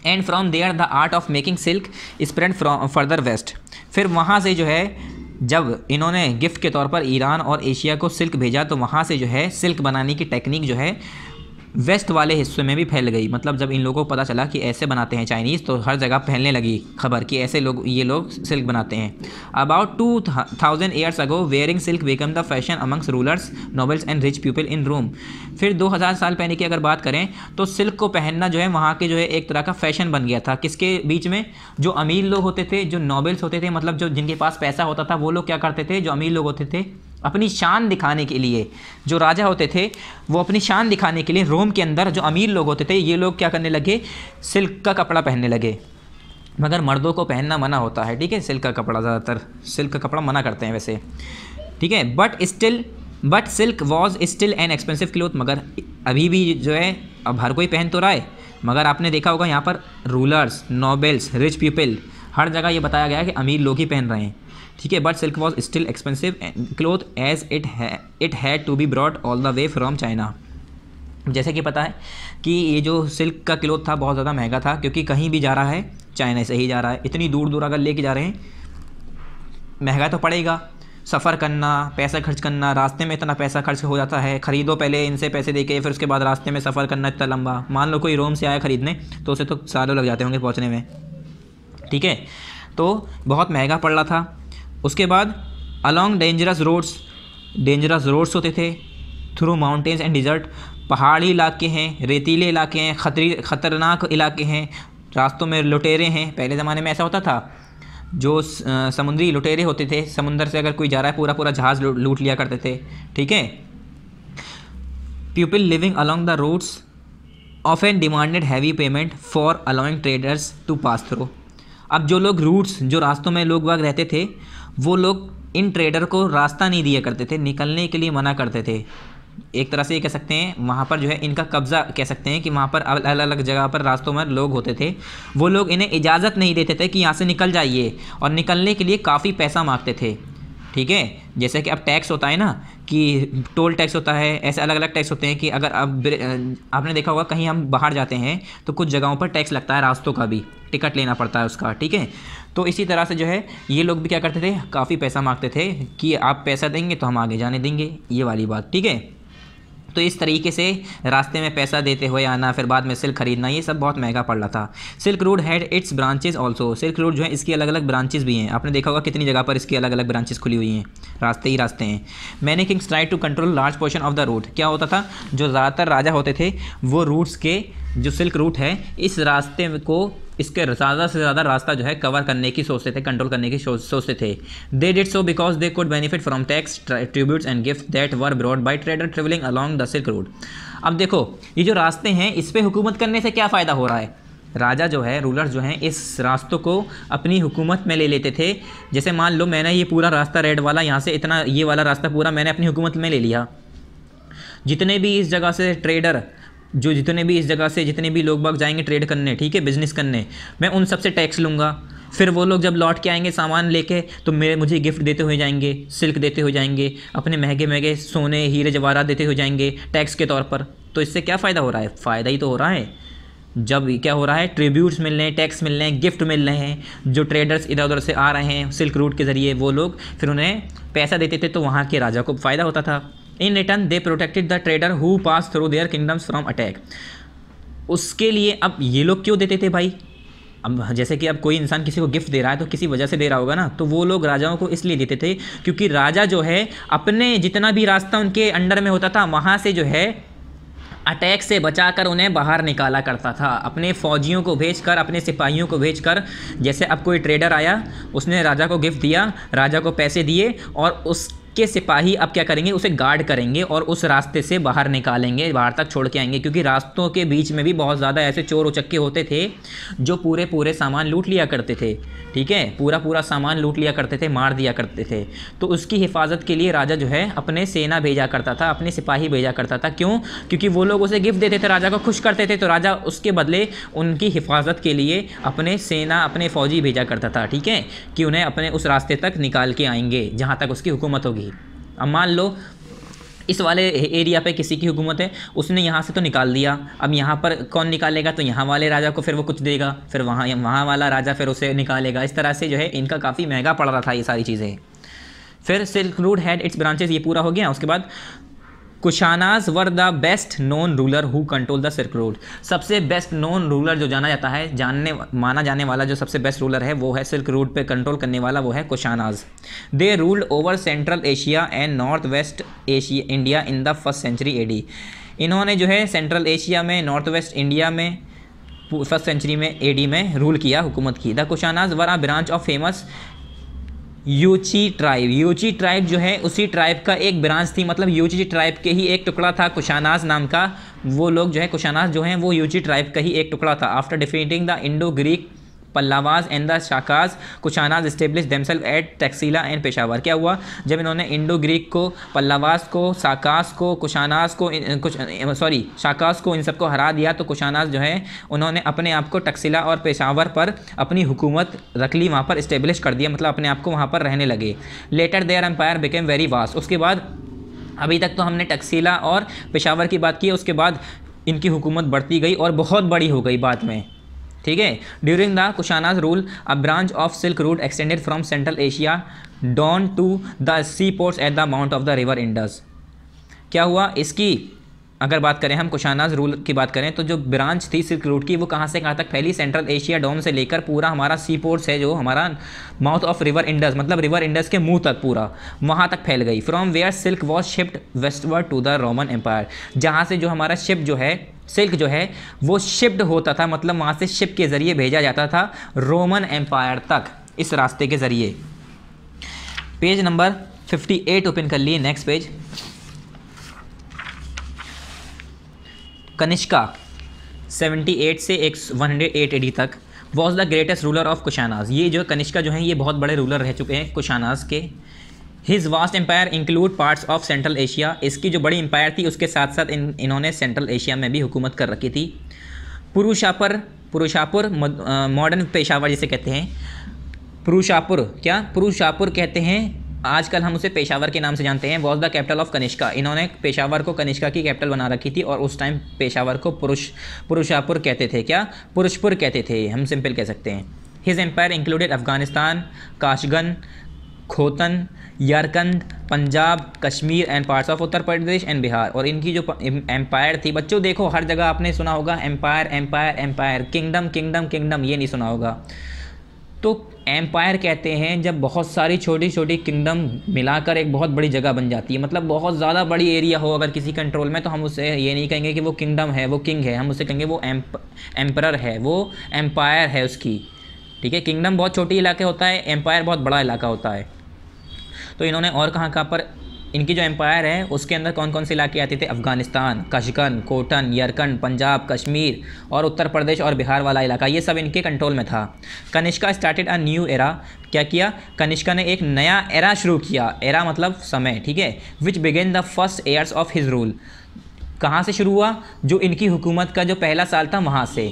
And from there the art of making silk spread from further west. फिर वहाँ से जो है, जब इन्होंने गिफ्ट के तौर पर ईरान और एशिया को सिल्क भेजा, तो वहाँ से जो है सिल्क बनाने की टेक्निक जो है वेस्ट वाले हिस्से में भी फैल गई। मतलब जब इन लोगों को पता चला कि ऐसे बनाते हैं चाइनीज़, तो हर जगह फैलने लगी खबर कि ऐसे ये लोग सिल्क बनाते हैं। About 2000 years ago wearing silk become the fashion amongst rulers, nobles and rich people in Rome. फिर 2000 साल पहले की अगर बात करें तो सिल्क को पहनना जो है वहाँ के जो है एक तरह का फैशन बन गया था। किसके बीच में, जो अमीर लोग होते थे, जो नोबल्स होते थे, मतलब जो जिनके पास पैसा होता था, वो लोग क्या करते थे, जो अमीर लोग होते थे, अपनी शान दिखाने के लिए, जो राजा होते थे वो अपनी शान दिखाने के लिए, रोम के अंदर जो अमीर लोग होते थे, ये लोग क्या करने लगे, सिल्क का कपड़ा पहनने लगे। मगर मर्दों को पहनना मना होता है। ठीक है, सिल्क का कपड़ा, ज़्यादातर सिल्क का कपड़ा मना करते हैं वैसे। ठीक है, but silk was still an expensive cloth. मगर अभी भी जो है, अब हर कोई पहन तो रहा है, मगर आपने देखा होगा यहाँ पर रूलर्स, नोबल्स, रिच पीपल, हर जगह ये बताया गया है कि अमीर लोग ही पहन रहे हैं। ठीक है, but silk was still expensive cloth as it had to be brought all the way from China. जैसे कि पता है कि ये जो सिल्क का क्लॉथ था बहुत ज़्यादा महंगा था, क्योंकि कहीं भी जा रहा है चाइना से ही जा रहा है, इतनी दूर दूर अगर लेके जा रहे हैं महंगा तो पड़ेगा। सफ़र करना, पैसा खर्च करना, रास्ते में इतना पैसा खर्च हो जाता है, ख़रीदो पहले इनसे पैसे देके, फिर उसके बाद रास्ते में सफ़र करना इतना लंबा। मान लो कोई रोम से आया ख़रीदने तो उसे तो सालों लग जाते होंगे पहुंचने में, ठीक है। तो बहुत महंगा पड़ रहा था। उसके बाद अलॉन्ग डेंजरस रोड्स होते थे, थ्रू माउंटेन्स एंड डिज़र्ट, पहाड़ी इलाके हैं, रेतीले इलाके हैं, ख़तरनाक इलाके हैं, रास्तों में लुटेरे हैं। पहले ज़माने में ऐसा होता था, जो समुद्री लुटेरे होते थे, समुंदर से अगर कोई जा रहा है पूरा पूरा जहाज़ लूट लिया करते थे, ठीक है। People living along the routes often demanded heavy payment for allowing traders to pass through. अब जो लोग रूट्स, जो रास्तों में लोग बाग रहते थे, वो लोग इन ट्रेडर को रास्ता नहीं दिया करते थे, निकलने के लिए मना करते थे। एक तरह से ये कह सकते हैं वहाँ पर जो है इनका कब्ज़ा कह सकते हैं कि वहाँ पर अलग अलग जगह पर रास्तों में लोग होते थे, वो लोग इन्हें इजाज़त नहीं देते थे कि यहाँ से निकल जाइए, और निकलने के लिए काफ़ी पैसा मांगते थे, ठीक है। जैसे कि अब टैक्स होता है ना, कि टोल टैक्स होता है, ऐसे अलग अलग टैक्स होते हैं कि अगर अब आपने देखा होगा कहीं हम बाहर जाते हैं तो कुछ जगहों पर टैक्स लगता है, रास्तों का भी टिकट लेना पड़ता है उसका, ठीक है। तो इसी तरह से जो है ये लोग भी क्या करते थे, काफ़ी पैसा मांगते थे कि आप पैसा देंगे तो हम आगे जाने देंगे, ये वाली बात, ठीक है। तो इस तरीके से रास्ते में पैसा देते हुए आना, फिर बाद में सिल्क खरीदना, ये सब बहुत महंगा पड़ रहा था। Silk road had it's branches also. Silk road जो है इसकी अलग अलग ब्रांचेज भी हैं, आपने देखा होगा कितनी जगह पर इसकी अलग अलग ब्रांचेज खुली हुई हैं, रास्ते ही रास्ते हैं। Many kings try to control large portion of the route. क्या होता था, जो ज़्यादातर राजा होते थे वो रूट्स के, जो सिल्क रूट है इस रास्ते को, इसके ज़्यादा से ज़्यादा रास्ता जो है कवर करने की सोचते थे, कंट्रोल करने की सोचते थे। They did so because they could benefit from tax, tributes and gift that were brought by trader travelling along the silk road. अब देखो ये जो रास्ते हैं इस पर हुकूमत करने से क्या फ़ायदा हो रहा है, राजा जो है, रूलर्स जो हैं, इस रास्तों को अपनी हुकूमत में ले लेते थे। जैसे मान लो मैंने ये पूरा रास्ता रेड वाला यहाँ से इतना, ये वाला रास्ता पूरा मैंने अपनी हुकूमत में ले लिया, जितने भी इस जगह से ट्रेडर, जो जितने भी इस जगह से जितने भी लोग बाग जाएंगे ट्रेड करने, ठीक है, बिज़नेस करने, मैं उन सब से टैक्स लूँगा। फिर वो लोग जब लौट के आएंगे सामान लेके तो मुझे गिफ्ट देते हुए जाएंगे, सिल्क देते हुए जाएंगे, अपने महंगे महंगे सोने हीरे जवाहरात देते हुए जाएंगे टैक्स के तौर पर। तो इससे क्या फ़ायदा हो रहा है, फ़ायदा ही तो हो रहा है। जब क्या हो रहा है, ट्रिब्यूट्स मिल रहे हैं, टैक्स मिल रहे हैं, गिफ्ट मिल रहे हैं, जो ट्रेडर्स इधर उधर से आ रहे हैं सिल्क रूट के ज़रिए, वो लोग फिर उन्हें पैसा देते थे, तो वहाँ के राजा को फ़ायदा होता था। In return they protected the trader who pass through their kingdoms from attack. उसके लिए अब ये लोग क्यों देते थे भाई, अब जैसे कि अब कोई इंसान किसी को गिफ्ट दे रहा है तो किसी वजह से दे रहा होगा ना, तो वो लोग राजाओं को इसलिए देते थे क्योंकि राजा जो है अपने जितना भी रास्ता उनके अंडर में होता था वहाँ से जो है अटैक से बचाकर उन्हें बाहर निकाला करता था, अपने फ़ौजियों को भेजकर, अपने सिपाहियों को भेजकर। जैसे अब कोई ट्रेडर आया, उसने राजा को गिफ्ट दिया, राजा को पैसे दिए, और उसके सिपाही अब क्या करेंगे, उसे गार्ड करेंगे और उस रास्ते से बाहर निकालेंगे, बाहर तक छोड़ के आएंगे। क्योंकि रास्तों के बीच में भी बहुत ज़्यादा ऐसे चोर उचक्के होते थे जो पूरे पूरे सामान लूट लिया करते थे, ठीक है, पूरा पूरा सामान लूट लिया करते थे, मार दिया करते थे। तो उसकी हिफाजत के लिए राजा जो है अपने सेना भेजा करता था, अपने सिपाही भेजा करता था। क्यों? क्योंकि वो लोग उसे गिफ्ट देते थे, राजा को खुश करते थे, तो राजा उसके बदले उनकी हिफाजत के लिए अपने सेना, अपने फ़ौजी भेजा करता था, ठीक है, कि उन्हें अपने उस रास्ते तक निकाल के आएंगे जहाँ तक उसकी हुकूमत होगी। अब मान लो इस वाले एरिया पे किसी की हुकूमत है, उसने यहाँ से तो निकाल दिया, अब यहाँ पर कौन निकालेगा, तो यहाँ वाले राजा को फिर वो कुछ देगा, फिर वहाँ वाला राजा फिर उसे निकालेगा। इस तरह से जो है इनका काफ़ी महंगा पड़ रहा था ये सारी चीज़ें। फिर silk route had it's branches, ये पूरा हो गया। उसके बाद Kushanas were the best known ruler who control the silk road. सबसे बेस्ट नोन रूलर जो जाना जाता है, माना जाने वाला जो सबसे बेस्ट रूलर है वो है सिल्क रोड पे कंट्रोल करने वाला, वो है Kushanas. They ruled over central Asia and north west Asia India in the 1st century AD। इन्होंने जो है सेंट्रल एशिया में, नॉर्थ वेस्ट इंडिया में 1st सेंचुरी में AD में रूल किया, हुकूमत की। The Kushanas were a branch of famous Yuezhi tribe. Yuezhi tribe जो है उसी ट्राइब का एक ब्रांच थी, मतलब यूची ट्राइब के ही एक टुकड़ा था कुशानाज नाम का। वो लोग जो है कुशानाज जो हैं वो यूची ट्राइब का ही एक टुकड़ा था। After defeating the Indo Greek Pallavas and the Shakas, Kushanas establish themself at Taxila and Peshawar. क्या हुआ, जब इन्होंने इंडो ग्रीक को, पल्लावाज को, साकास को, कुशानाज को, शाकास को, इन सबको हरा दिया, तो कुशानाज जो है उन्होंने अपने आप को टक्सिला और पेशावर पर अपनी हुकूमत रख ली, वहाँ पर इस्टेब्लिश कर दिया, मतलब अपने आप को वहाँ पर रहने लगे। Later their empire became very vast. उसके बाद अभी तक तो हमने टक्सीला और पेशावर की बात की है, उसके बाद इनकी हुकूमत बढ़ती गई और बहुत बड़ी हो गई बाद में, ठीक है। During the Kushanas rule a branch of silk route extended from central Asia down to the sea ports at the mount of the river Indus. क्या हुआ, इसकी अगर बात करें हम कुशानाज रूल की बात करें तो जो ब्रांच थी सिल्क रूट की वो कहाँ से कहाँ तक फैली, सेंट्रल एशिया डोम से लेकर पूरा हमारा सी पोर्ट्स है जो हमारा माउथ ऑफ रिवर इंडस, मतलब रिवर इंडस के मुंह तक पूरा वहाँ तक फैल गई। From where silk was shipped westward to the Roman empire, जहाँ से जो हमारा शिप जो है सिल्क जो है वो शिप्ड होता था, मतलब वहाँ से शिप के ज़रिए भेजा जाता था रोमन एम्पायर तक इस रास्ते के ज़रिए। पेज नंबर 58 ओपन कर लिए, नेक्स्ट पेज। कनिष्का 78 से 108 AD तक was the greatest ruler of Kushanas. ये जो कनिष्का जो है ये बहुत बड़े रूलर रह चुके हैं कुशानाज के। His vast empire include parts of central Asia, इसकी जो बड़ी एम्पायर थी उसके साथ साथ इन्होंने सेंट्रल एशिया में भी हुकूमत कर रखी थी। पुरुषापुर मॉडर्न पेशावर जिसे कहते हैं, पुरुषापुर कहते हैं, आजकल हम उसे पेशावर के नाम से जानते हैं। Was the capital of Kanishka, इन्होंने पेशावर को कनिष्का की कैपिटल बना रखी थी और उस टाइम पेशावर को पुरुषापुर कहते थे, क्या पुरुषपुर कहते थे, हम सिंपल कह सकते हैं। His empire included Afghanistan, Kashgar, Khotan, Yarkand, Punjab, Kashmir and parts of Uttar Pradesh and Bihar. और इनकी जो एम्पायर थी, बच्चों देखो हर जगह आपने सुना होगा empire empire empire, kingdom kingdom kingdom, ये नहीं सुना होगा। तो एम्पायर कहते हैं जब बहुत सारी छोटी छोटी किंगडम मिलाकर एक बहुत बड़ी जगह बन जाती है, मतलब बहुत ज़्यादा बड़ी एरिया हो अगर किसी कंट्रोल में, तो हम उससे ये नहीं कहेंगे कि वो किंगडम है, वो किंग है, हम उससे कहेंगे वो एम्परर है, वो एम्पायर है उसकी, ठीक है। किंगडम बहुत छोटी इलाका होता है, एम्पायर बहुत बड़ा इलाका होता है। तो इन्होंने और कहाँ पर इनकी जो एम्पायर है उसके अंदर कौन कौन से इलाके आते थे, अफगानिस्तान, कशगन, कोटन, यरकंड, पंजाब, कश्मीर और उत्तर प्रदेश और बिहार वाला इलाका, ये सब इनके कंट्रोल में था। Kanishka started a new era, क्या किया, कनिष्का ने एक नया एरा शुरू किया, एरा मतलब समय, ठीक है। विच begin the first years of his rule, कहाँ से शुरू हुआ, जो इनकी हुकूमत का जो पहला साल था वहाँ से।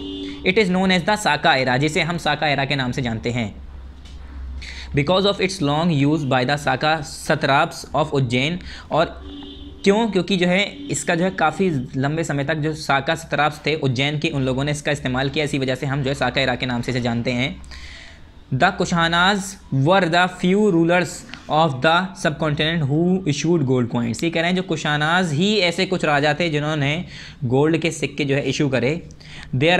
It is known as the Saka era, जिसे हम साका एरा के नाम से जानते हैं। Because of its long use by the Saka satraps of Ujjain, और क्यों, क्योंकि जो है इसका जो है काफ़ी लंबे समय तक जो साका सत्राप्स थे उज्जैन के, उन लोगों ने इसका इस्तेमाल किया, इसी वजह से हम जो है साका एरा के नाम से इसे जानते हैं। The Kushanas were the few rulers of the सब continent who issued gold coins. ये कह रहे हैं जो कुशानाज ही ऐसे कुछ राजा थे जिन्होंने गोल्ड के सिक्के जो है इशू करे। They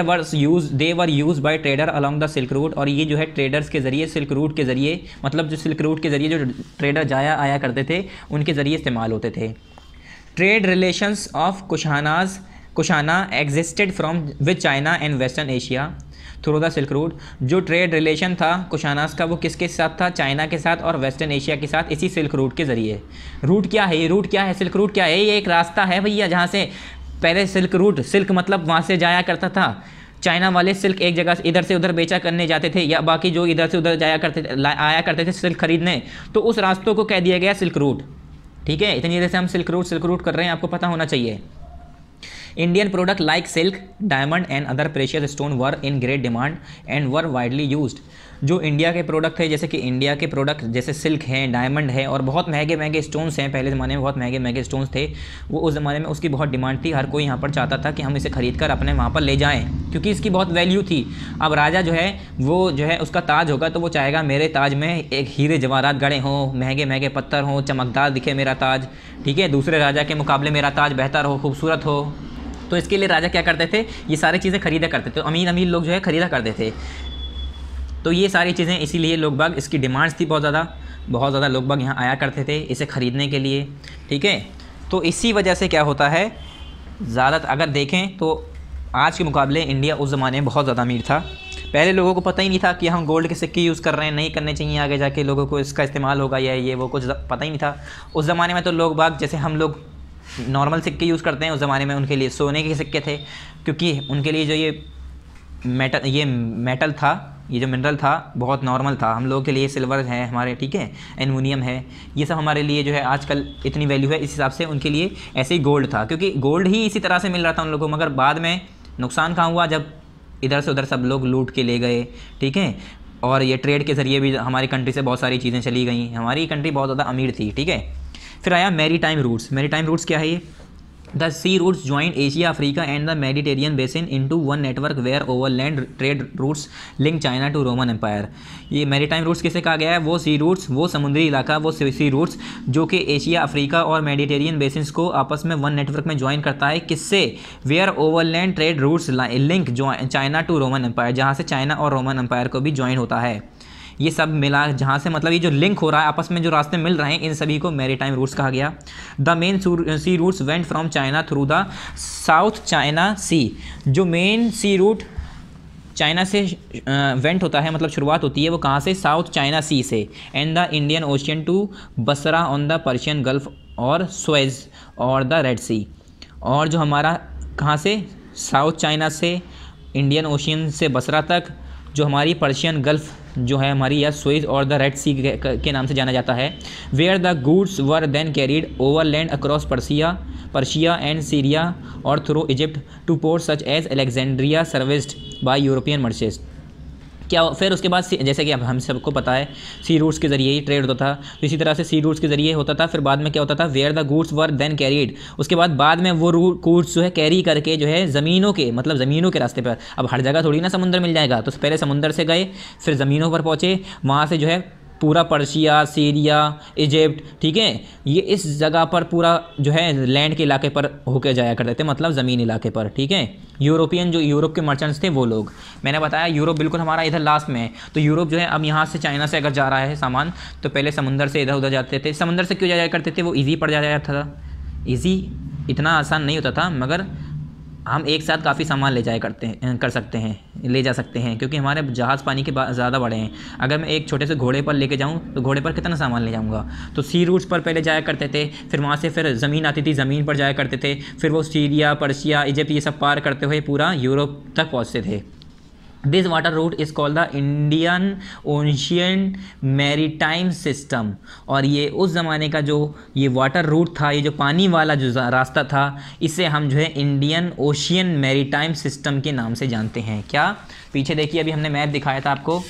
were use by trader along the silk route, और ये जो है ट्रेडर्स के ज़रिए, सिल्क रूट के ज़रिए, मतलब जो सिल्क रूट के ज़रिए जो ट्रेडर जाया आया करते थे उनके ज़रिए इस्तेमाल होते थे। Trade relations of Kushana existed from with China and western Asia through the silk root. जो ट्रेड रिलेशन था कुशानास का वो किसके साथ था, चाइना के साथ और वेस्टर्न एशिया के साथ, इसी सिल्क रूट के ज़रिए। रूट क्या है, ये रूट क्या है, सिल्क रूट क्या है, ये एक रास्ता है भैया जहाँ से पहले सिल्क रूट, सिल्क मतलब वहाँ से जाया करता था, चाइना वाले सिल्क एक जगह से इधर से उधर बेचा करने जाते थे, या बाकी जो इधर से उधर आया करते थे सिल्क खरीदने, तो उस रास्तों को कह दिया गया सिल्क रूट, ठीक है। इतनी देर से हम सिल्क रूट कर रहे हैं, आपको पता होना चाहिए। Indian product like silk, diamond and other precious stone were in great demand and were widely used. जो इंडिया के प्रोडक्ट है, जैसे कि इंडिया के प्रोडक्ट जैसे सिल्क हैं, डायमंड है और बहुत महंगे महंगे स्टोन्स हैं, पहले ज़माने में बहुत महंगे महंगे स्टोन्स थे, वो उस ज़माने में उसकी बहुत डिमांड थी, हर कोई यहाँ पर चाहता था कि हम इसे ख़रीद कर अपने वहाँ पर ले जाएँ, क्योंकि इसकी बहुत वैल्यू थी। अब राजा जो है वो जो है उसका ताज होगा तो वो चाहेगा मेरे ताज में एक हीरे जवाहरात गड़े हों, महंगे महंगे पत्थर हों, चमकदार दिखे मेरा ताज, ठीक है, दूसरे राजा के मुकाबले मेरा ताज बेहतर हो, खूबसूरत हो। तो इसके लिए राजा क्या करते थे, ये सारी चीज़ें खरीदा करते थे, तो अमीर लोग जो है खरीदा करते थे। तो ये सारी चीज़ें इसीलिए लोग बाग, इसकी डिमांड्स थी बहुत ज़्यादा लोग बाग यहाँ आया करते थे इसे ख़रीदने के लिए, ठीक है। तो इसी वजह से क्या होता है, ज़्यादातर अगर देखें तो आज के मुकाबले इंडिया उस ज़माने में बहुत ज़्यादा अमीर था। पहले लोगों को पता ही नहीं था कि हम गोल्ड के सिक्के यूज़ कर रहे हैं, नहीं करने चाहिए, आगे जाके लोगों को इसका इस्तेमाल होगा या ये वो, कुछ पता ही नहीं था। उस ज़माने में तो लोग बाग जैसे हम लोग नॉर्मल सिक्के यूज़ करते हैं, उस ज़माने में उनके लिए सोने के सिक्के थे, क्योंकि उनके लिए जो ये मेटल था, ये जो मिनरल था बहुत नॉर्मल था। हम लोगों के लिए सिल्वर है हमारे, ठीक है, एल्युमिनियम है, ये सब हमारे लिए जो है आजकल इतनी वैल्यू है, इस हिसाब से उनके लिए ऐसे ही गोल्ड था, क्योंकि गोल्ड ही इसी तरह से मिल रहा था उन लोगों को। मगर बाद में नुकसान कहाँ हुआ, जब इधर से उधर सब लोग लूट के ले गए, ठीक है, और ये ट्रेड के ज़रिए भी हमारी कंट्री से बहुत सारी चीज़ें चली गई। हमारी कंट्री बहुत ज़्यादा अमीर थी, ठीक है। फिर आया maritime routes. Maritime routes क्या है ये? The sea routes join Asia, Africa and the Mediterranean basin into one network where overland trade routes link China to Roman empire. ये मैरीटाइम रूट्स किसे कहा गया है? वो सी रूट्स, वो समुद्री इलाका, वो सी रूट्स जो कि एशिया, अफ्रीका और मेडिटेरियन बेसिन्स को आपस में वन नेटवर्क में ज्वाइन करता है। किससे? Where overland trade routes link China to Roman empire, जहाँ से चाइना और रोमन एम्पायर को भी ज्वाइन होता है। ये सब मिला जहाँ से, मतलब ये जो लिंक हो रहा है आपस में, जो रास्ते मिल रहे हैं, इन सभी को मैरीटाइम रूट्स कहा गया। The main sea routes went from China through the South China Sea. जो मेन सी रूट चाइना से वेंट होता है, मतलब शुरुआत होती है, वो कहाँ से? साउथ चाइना सी से। And the Indian ocean to Basra on the Persian gulf और स्वेज और द रेड सी। और जो हमारा कहाँ से? साउथ चाइना से इंडियन ओशियन से बसरा तक, जो हमारी पर्शियन गल्फ जो है हमारी, या स्वेज और द रेड सी के नाम से जाना जाता है। Where the goods were then carried overland across Persia and Syria और through Egypt to port such as Alexandria serviced by European merchants. क्या फिर उसके बाद जैसे कि अब हम सबको पता है सी रूट्स के ज़रिए ही ट्रेड होता था, तो इसी तरह से सी रूट्स के ज़रिए होता था। फिर बाद में क्या होता था? Where the goods were then carried. उसके बाद में वो गुड्स जो है कैरी करके जो है ज़मीनों के, मतलब ज़मीनों के रास्ते पर, अब हर जगह थोड़ी ना समुंदर मिल जाएगा, तो पहले समुंदर से गए, फिर ज़मीनों पर पहुँचे, वहाँ से जो है पूरा पर्शिया, सीरिया, इजिप्ट, ठीक है, ये इस जगह पर पूरा जो है लैंड के इलाके पर होके जाया करते थे, मतलब ज़मीन इलाके पर, ठीक है। यूरोपियन जो यूरोप के मर्चेंट्स थे वो लोग, मैंने बताया यूरोप बिल्कुल हमारा इधर लास्ट में है, तो यूरोप जो है अब यहाँ से चाइना से अगर जा रहा है सामान, तो पहले समुंदर से इधर उधर जाते थे। समुंदर से क्यों जाया करते थे? वो ईजी पड़ जाया था। ईजी इतना आसान नहीं होता था, मगर हम एक साथ काफ़ी सामान ले जा सकते हैं, क्योंकि हमारे जहाज़ पानी के ज़्यादा बड़े हैं। अगर मैं एक छोटे से घोड़े पर लेके जाऊँ तो घोड़े पर कितना सामान ले जाऊँगा? तो सी रूट्स पर पहले जाया करते थे, फिर वहाँ से फिर ज़मीन आती थी, ज़मीन पर जाया करते थे, फिर वो सीरिया, पर्शिया, इजिप्ट ये सब पार करते हुए पूरा यूरोप तक पहुँचते थे। This water route is called the Indian ocean maritime system. और ये उस ज़माने का जो ये वाटर रूट था, ये जो पानी वाला जो रास्ता था, इसे हम जो है इंडियन ओशियन मैरीटाइम सिस्टम के नाम से जानते हैं। क्या? पीछे देखिए, अभी हमने मैप दिखाया था आपको,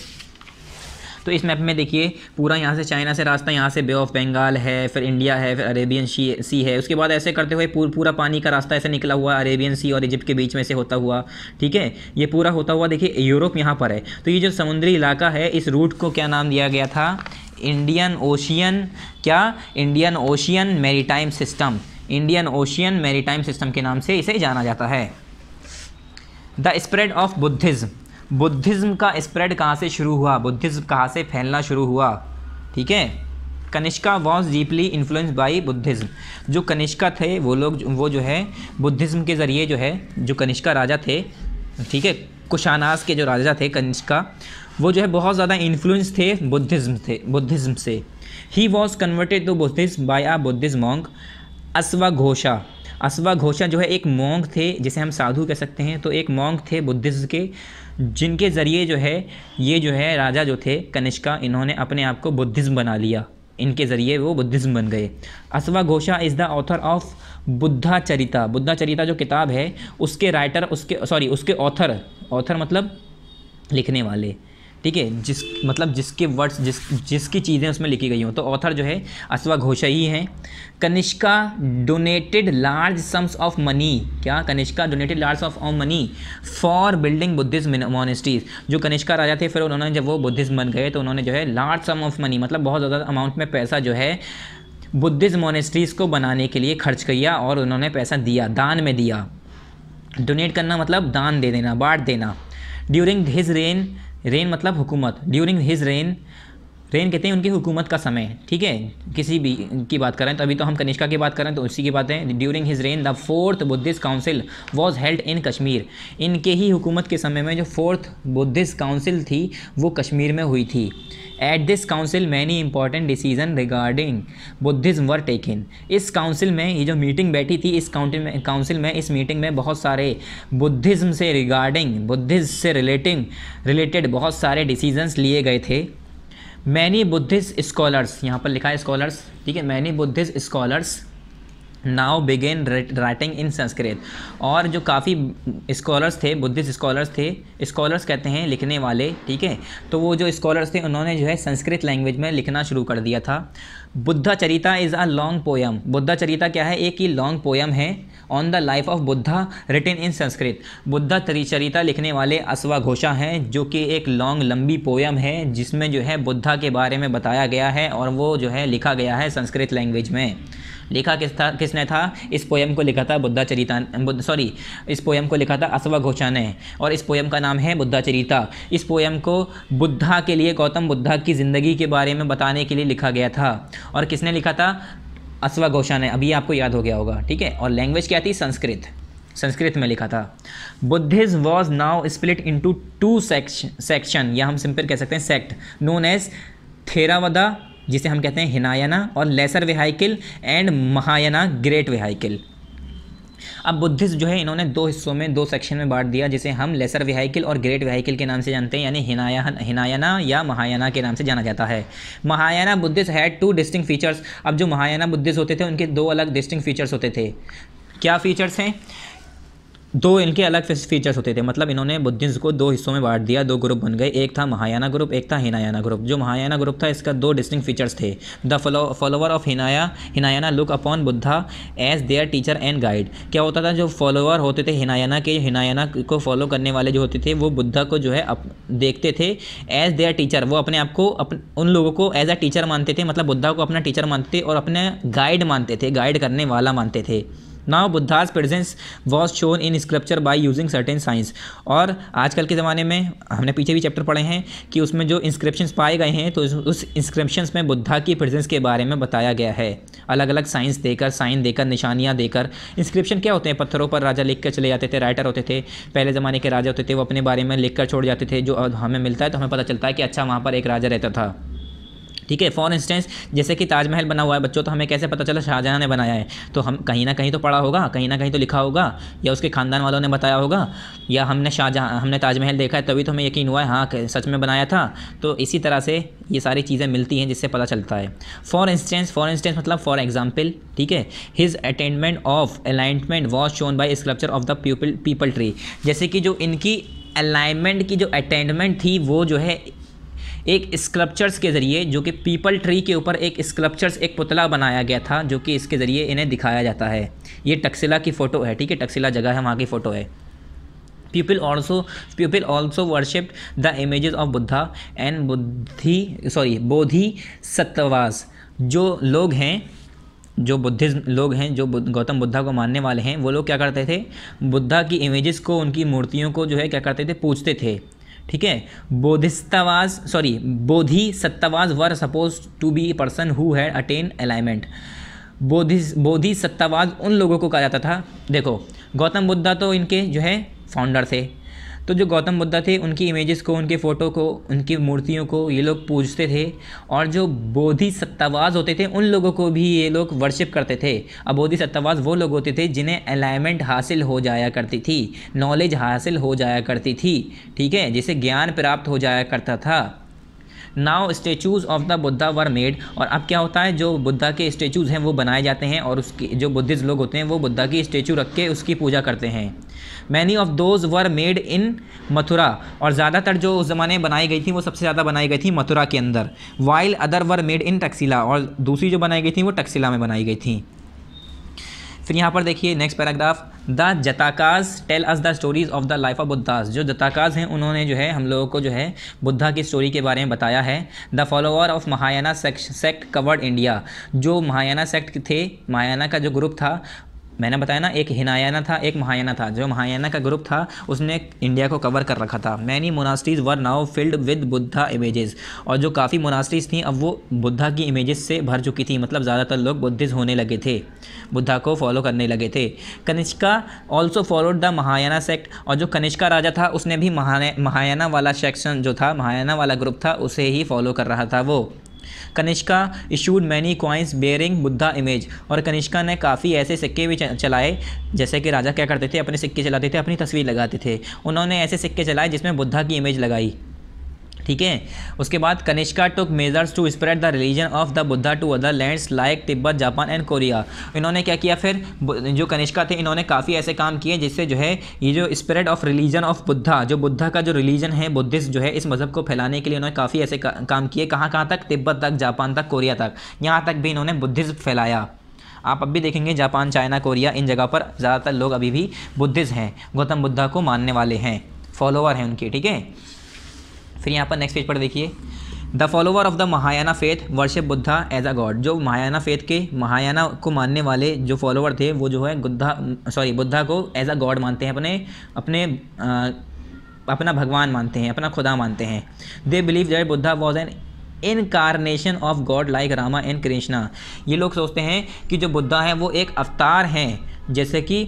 तो इस मैप में देखिए पूरा यहाँ से चाइना से रास्ता, यहाँ से बे ऑफ बंगाल है, फिर इंडिया है, फिर अरेबियन सी है, उसके बाद ऐसे करते हुए पूरा पानी का रास्ता ऐसे निकला हुआ अरेबियन सी और इजिप्ट के बीच में से होता हुआ, ठीक है, ये पूरा होता हुआ देखिए यूरोप यहाँ पर है। तो ये जो समुद्री इलाका है, इस रूट को क्या नाम दिया गया था? इंडियन ओशियन, क्या? Indian ocean maritime system. Indian ocean maritime system के नाम से इसे जाना जाता है। The spread of Buddhism. Buddhism का स्प्रेड कहाँ से शुरू हुआ? बुद्धिज़्म कहाँ से फैलना शुरू हुआ? ठीक है, Kanishka was deeply influenced by Buddhism. जो कनिष्का थे वो जो है बुद्धिज़्म के ज़रिए जो है, जो कनिष्का राजा थे, ठीक है, कुशानास के जो राजा थे कनिष्का, वो जो है बहुत ज़्यादा इन्फ्लुएंस थे बुद्धिज़्म से। He was converted to Buddhism bye a Buddhist monk अश्वघोषा। अश्वघोषा जो है एक मॉन्क थे, जिसे हम साधु कह सकते हैं, तो एक मॉन्क थे बुद्धिज़्म के, जिनके ज़रिए जो है ये जो है राजा जो थे कनिष्का, इन्होंने अपने आप को बुद्धिज़्म बना लिया, इनके ज़रिए वो बुद्धिज़्म बन गए। अश्वघोषा इज़ द ऑथर ऑफ बुद्धाचरिता। बुद्धाचरिता जो किताब है, उसके राइटर, उसके ऑथर मतलब लिखने वाले, ठीक है, जिसके वर्ड्स, जिसकी चीज़ें उसमें लिखी गई हों, तो ऑथर जो है अश्वघोषा ही हैं। Kanishka donated large sums of money. क्या? Kanishka donated large of money for building Buddhist monasteries. जो कनिष्का राजा थे, फिर उन्होंने जब वो बुद्धिस्ट बन गए, तो उन्होंने जो है लार्ज सम ऑफ मनी, मतलब बहुत ज़्यादा अमाउंट में पैसा जो है बुद्धिस्ट मोनेस्ट्रीज़ को बनाने के लिए खर्च किया, और उन्होंने पैसा दिया, दान में दिया। डोनेट करना मतलब दान दे देना, बांट देना। ड्यूरिंग हिज रेन मतलब हुकूमत, ड्यूरिंग हिज रेन कहते हैं उनकी हुकूमत का समय, ठीक है, किसी भी की बात करें, तो अभी तो हम कनिष्का की बात करें तो उसी की बात है। During his rain the 4th Buddhist council was held in Kashmir. इनके ही हुकूमत के समय में जो 4th बुद्धिस्ट काउंसिल थी वो कश्मीर में हुई थी। At this council many important decision regarding Buddhism were taken. इस काउंसिल में, ये जो मीटिंग बैठी थी इस इस मीटिंग में बहुत सारे बुद्धिज़्म से रिगार्डिंग, बुद्धिज़्म से रिलेटेड बहुत सारे डिसीजंस लिए गए थे। मैनी बुद्धिस्ट स्कॉलर्स, यहाँ पर लिखा है स्कॉलर्स, ठीक है, many Buddhist scholars now began writing in Sanskrit. और जो काफ़ी स्कॉलर्स थे, बुद्धिस्ट स्कॉलर्स थे, स्कॉलर्स कहते हैं लिखने वाले, ठीक है, तो वो जो स्कॉलर्स थे उन्होंने जो है संस्कृत लैंग्वेज में लिखना शुरू कर दिया था। Buddha Charita is a long poem. Buddha Charita क्या है? एक ही लॉन्ग पोयम है on the life of Buddha written in Sanskrit. Buddha Charita लिखने वाले अश्वघोषा हैं, जो कि एक लॉन्ग लंबी पोयम है जिसमें जो है बुद्धा के बारे में बताया गया है और वो जो है लिखा गया है संस्कृत लैंग्वेज में। लिखा किसने था? इस पोयम को लिखा था इस पोयम को लिखा था अश्वघोषा ने, और इस पोयम का नाम है बुद्धा चरिता। इस पोयम को बुद्धा के लिए, गौतम बुद्धा की ज़िंदगी के बारे में बताने के लिए लिखा गया था। और किसने लिखा था? अश्वघोषा ने। अभी आपको याद हो गया होगा, ठीक है। और लैंग्वेज क्या थी? संस्कृत में लिखा था। Buddhism was now split into 2 section, या हम सिंपल कह सकते हैं सेक्ट, नोन एज थेरावदा, जिसे हम कहते हैं हिनायना, और लेसर वेहाइकिल एंड महायाना ग्रेट वेहाइकिल। अब बुद्धिस्ट जो है इन्होंने 2 हिस्सों में, 2 सेक्शन में बांट दिया, जिसे हम लेसर वेहाइकिल और ग्रेट वेहाइकिल के नाम से जानते हैं, यानी हिनायना या महायाना के नाम से जाना जाता है। Mahayana Buddhist had 2 distinct features. अब जो महायाना बुद्धिस्ट होते थे उनके 2 अलग डिस्टिंक्ट फीचर्स होते थे। क्या फीचर्स हैं? 2 इनके अलग फीचर्स होते थे। मतलब इन्होंने बुद्धिज्म को 2 हिस्सों में बांट दिया, 2 ग्रुप बन गए। एक था महायाना ग्रुप, एक था हिनायाना ग्रुप। जो महायाना ग्रुप था इसका 2 डिस्टिंक्ट फीचर्स थे। The follower of Hinayana look upon Buddha as their teacher and guide. क्या होता था? जो फॉलोवर होते थे हिनायाना को फॉलो करने वाले जो होते थे वो बुद्धा को जो है देखते थे एज देयर टीचर। वो अपने आप को उन लोगों को एज अ टीचर मानते थे, मतलब बुद्धा को अपना टीचर मानते और अपने गाइड मानते थे, गाइड करने वाला मानते थे। Now Buddha's presence was shown in scripture by using certain science. और आजकल के ज़माने में हमने पीछे भी चैप्टर पढ़े हैं कि उसमें जो इंस्क्रिप्शंस पाए गए हैं तो उस इंस्क्रिप्शंस में बुद्धा की प्रेजेंस के बारे में बताया गया है, अलग अलग साइन देकर, निशानियाँ देकर। इंस्क्रिप्शन क्या होते हैं? पत्थरों पर राजा लिख कर चले जाते थे, राइटर होते थे, पहले ज़माने के राजा होते थे, वो अपने बारे में लिख कर छोड़ जाते थे। जो हमें मिलता है तो हमें पता चलता है कि अच्छा वहाँ पर एक राजा रहता था, ठीक है। फॉर इंस्टेंस जैसे कि ताजमहल बना हुआ है बच्चों, तो हमें कैसे पता चला? शाहजहाँ ने बनाया है, तो हम कहीं ना कहीं तो पढ़ा होगा, कहीं ना कहीं तो लिखा होगा, या उसके ख़ानदान वालों ने बताया होगा, या हमने ताजमहल देखा है तभी तो हमें यकीन हुआ है हाँ सच में बनाया था। तो इसी तरह से ये सारी चीज़ें मिलती हैं जिससे पता चलता है। फॉर इंस्टेंस मतलब फॉर एग्जाम्पल, ठीक है। His attainment of alignment was shown by sculpture of the people tree. जैसे कि जो इनकी अलाइनमेंट की जो अटेनमेंट थी वो जो है एक स्कल्पचर्स के ज़रिए, जो कि पीपल ट्री के ऊपर एक पुतला बनाया गया था, जो कि इसके ज़रिए इन्हें दिखाया जाता है। ये टक्सिला की फ़ोटो है, ठीक है, टक्सिला जगह है, वहाँ की फ़ोटो है। People also worshipped the images of Buddha and Bodhisattvas. जो लोग हैं, जो बुद्धिस्ट लोग हैं, जो गौतम बुद्धा को मानने वाले हैं, वो लोग क्या करते थे? बुद्धा की इमेजेस को, उनकी मूर्तियों को जो है क्या करते थे? पूजते थे, ठीक है। Bodhisattvas were suppose to be a person who had attain enlightenment. Bodhisattvas उन लोगों को कहा जाता था। देखो, गौतम बुद्धा तो इनके जो है फाउंडर थे, तो जो गौतम बुद्धा थे उनकी इमेजेस को, उनके फ़ोटो को, उनकी मूर्तियों को ये लोग पूजते थे। और जो बोधिसत्वास होते थे उन लोगों को भी ये लोग वर्शिप करते थे। अब बोधिसत्वास वो लोग होते थे जिन्हें अलाइनमेंट हासिल हो जाया करती थी, नॉलेज हासिल हो जाया करती थी, ठीक है, जिसे ज्ञान प्राप्त हो जाया करता था। Now statues of the Buddha were made. और अब क्या होता है? जो बुद्धा के स्टेचूज़ हैं वो बनाए जाते हैं, और उसके जो बुद्धिस्ट लोग होते हैं वो बुद्धा की स्टेचू रख के उसकी पूजा करते हैं। Many of those were made in Mathura. और ज़्यादातर जो उस ज़माने में बनाई गई थी वो सबसे ज़्यादा बनाई गई थी मथुरा के अंदर। While other were made in Taxila. और दूसरी जो बनाई गई थी वो टक्सिला में बनाई गई थी। फिर यहाँ पर देखिए next paragraph, the Jatakas tell us the stories of the life of Buddhas. जो जताकाज हैं उन्होंने जो है हम लोगों को जो है बुद्धा की स्टोरी के बारे में बताया है। The follower of Mahayana sect covered India. जो महायाना सेक्ट थे, महायाना का जो ग्रुप था, मैंने बताया ना, एक हिनायाना था, एक महायाना था। जो महायाना का ग्रुप था उसने इंडिया को कवर कर रखा था। Many monasteries were now filled with Buddha images. और जो काफ़ी मोनास्ट्रीज थी अब वो बुद्धा की इमेजेस से भर चुकी थी, मतलब ज़्यादातर लोग बुद्धिस्ट होने लगे थे, बुद्धा को फॉलो करने लगे थे। Kanishka also followed the Mahayana sect. और जो कनिष्का राजा था उसने भी महायाना वाला सेक्शन जो था, महायाना वाला ग्रुप था, उसे ही फॉलो कर रहा था वो। Kanishka issued many coins bearing Buddha image. और कनिष्का ने काफ़ी ऐसे सिक्के भी चलाए, जैसे कि राजा क्या करते थे, अपने सिक्के चलाते थे, अपनी तस्वीर लगाते थे। उन्होंने ऐसे सिक्के चलाए जिसमें बुद्धा की इमेज लगाई। ठीक है। उसके बाद Kanishka took measures to spread the religion of the Buddha to other lands like Tibet, Japan and Korea. इन्होंने क्या किया फिर, जो कनिष्का थे इन्होंने काफ़ी ऐसे काम किए जिससे जो है ये जो spread of religion of Buddha, जो बुद्धा का जो रिलीजन है, बुद्धिस्ट जो है, इस मज़हब को फैलाने के लिए उन्होंने काफ़ी ऐसे काम किए। कहाँ कहाँ तक, तिब्बत तक, जापान तक, कोरिया तक, यहाँ तक भी इन्होंने बुद्धिज्म फैलाया। आप अब भी देखेंगे जापान, चाइना, कोरिया, इन जगह पर ज़्यादातर लोग अभी भी बुद्धिस्ट हैं, गौतम बुद्धा को मानने वाले हैं, फॉलोअर हैं उनके। ठीक है, फिर यहाँ पर नेक्स्ट पेज पर देखिए, the follower of the Mahayana faith worship Buddha as a god. जो महायाना फेथ के, महायाना को मानने वाले जो फॉलोवर थे वो जो है बुद्धा को एज अ गॉड मानते हैं, अपना भगवान मानते हैं, अपना खुदा मानते हैं। They believe that Buddha was an incarnation of God like Rama and Krishna. ये लोग सोचते हैं कि जो बुद्धा है वो एक अवतार हैं, जैसे कि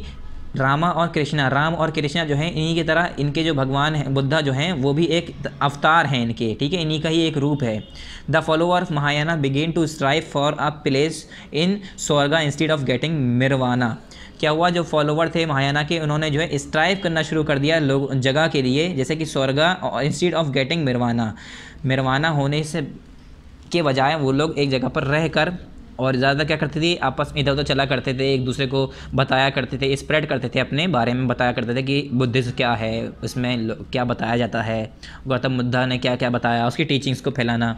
रामा और कृष्णा, राम और कृष्णा जो हैं इन्हीं की तरह इनके जो भगवान हैं बुद्धा जो हैं वो भी एक अवतार हैं इनके। ठीक है, इन्हीं का ही एक रूप है। The follower of Mahayana began to strive for a place in swarga instead of getting nirvana. क्या हुआ, जो फॉलोवर थे महायाना के उन्होंने जो है स्ट्राइव करना शुरू कर दिया लोग जगह के लिए, जैसे कि स्वर्गा इंस्टीड ऑफ गेटिंग निर्वाणा होने से के बजाय वो लोग एक जगह पर रह कर और ज़्यादा क्या करते थे, आपस में इधर उधर चला करते थे, एक दूसरे को बताया करते थे, स्प्रेड करते थे, अपने बारे में बताया करते थे कि बुद्धिज्म क्या है, उसमें क्या बताया जाता है, गौतम बुद्धा ने क्या क्या बताया, उसकी टीचिंग्स को फैलाना।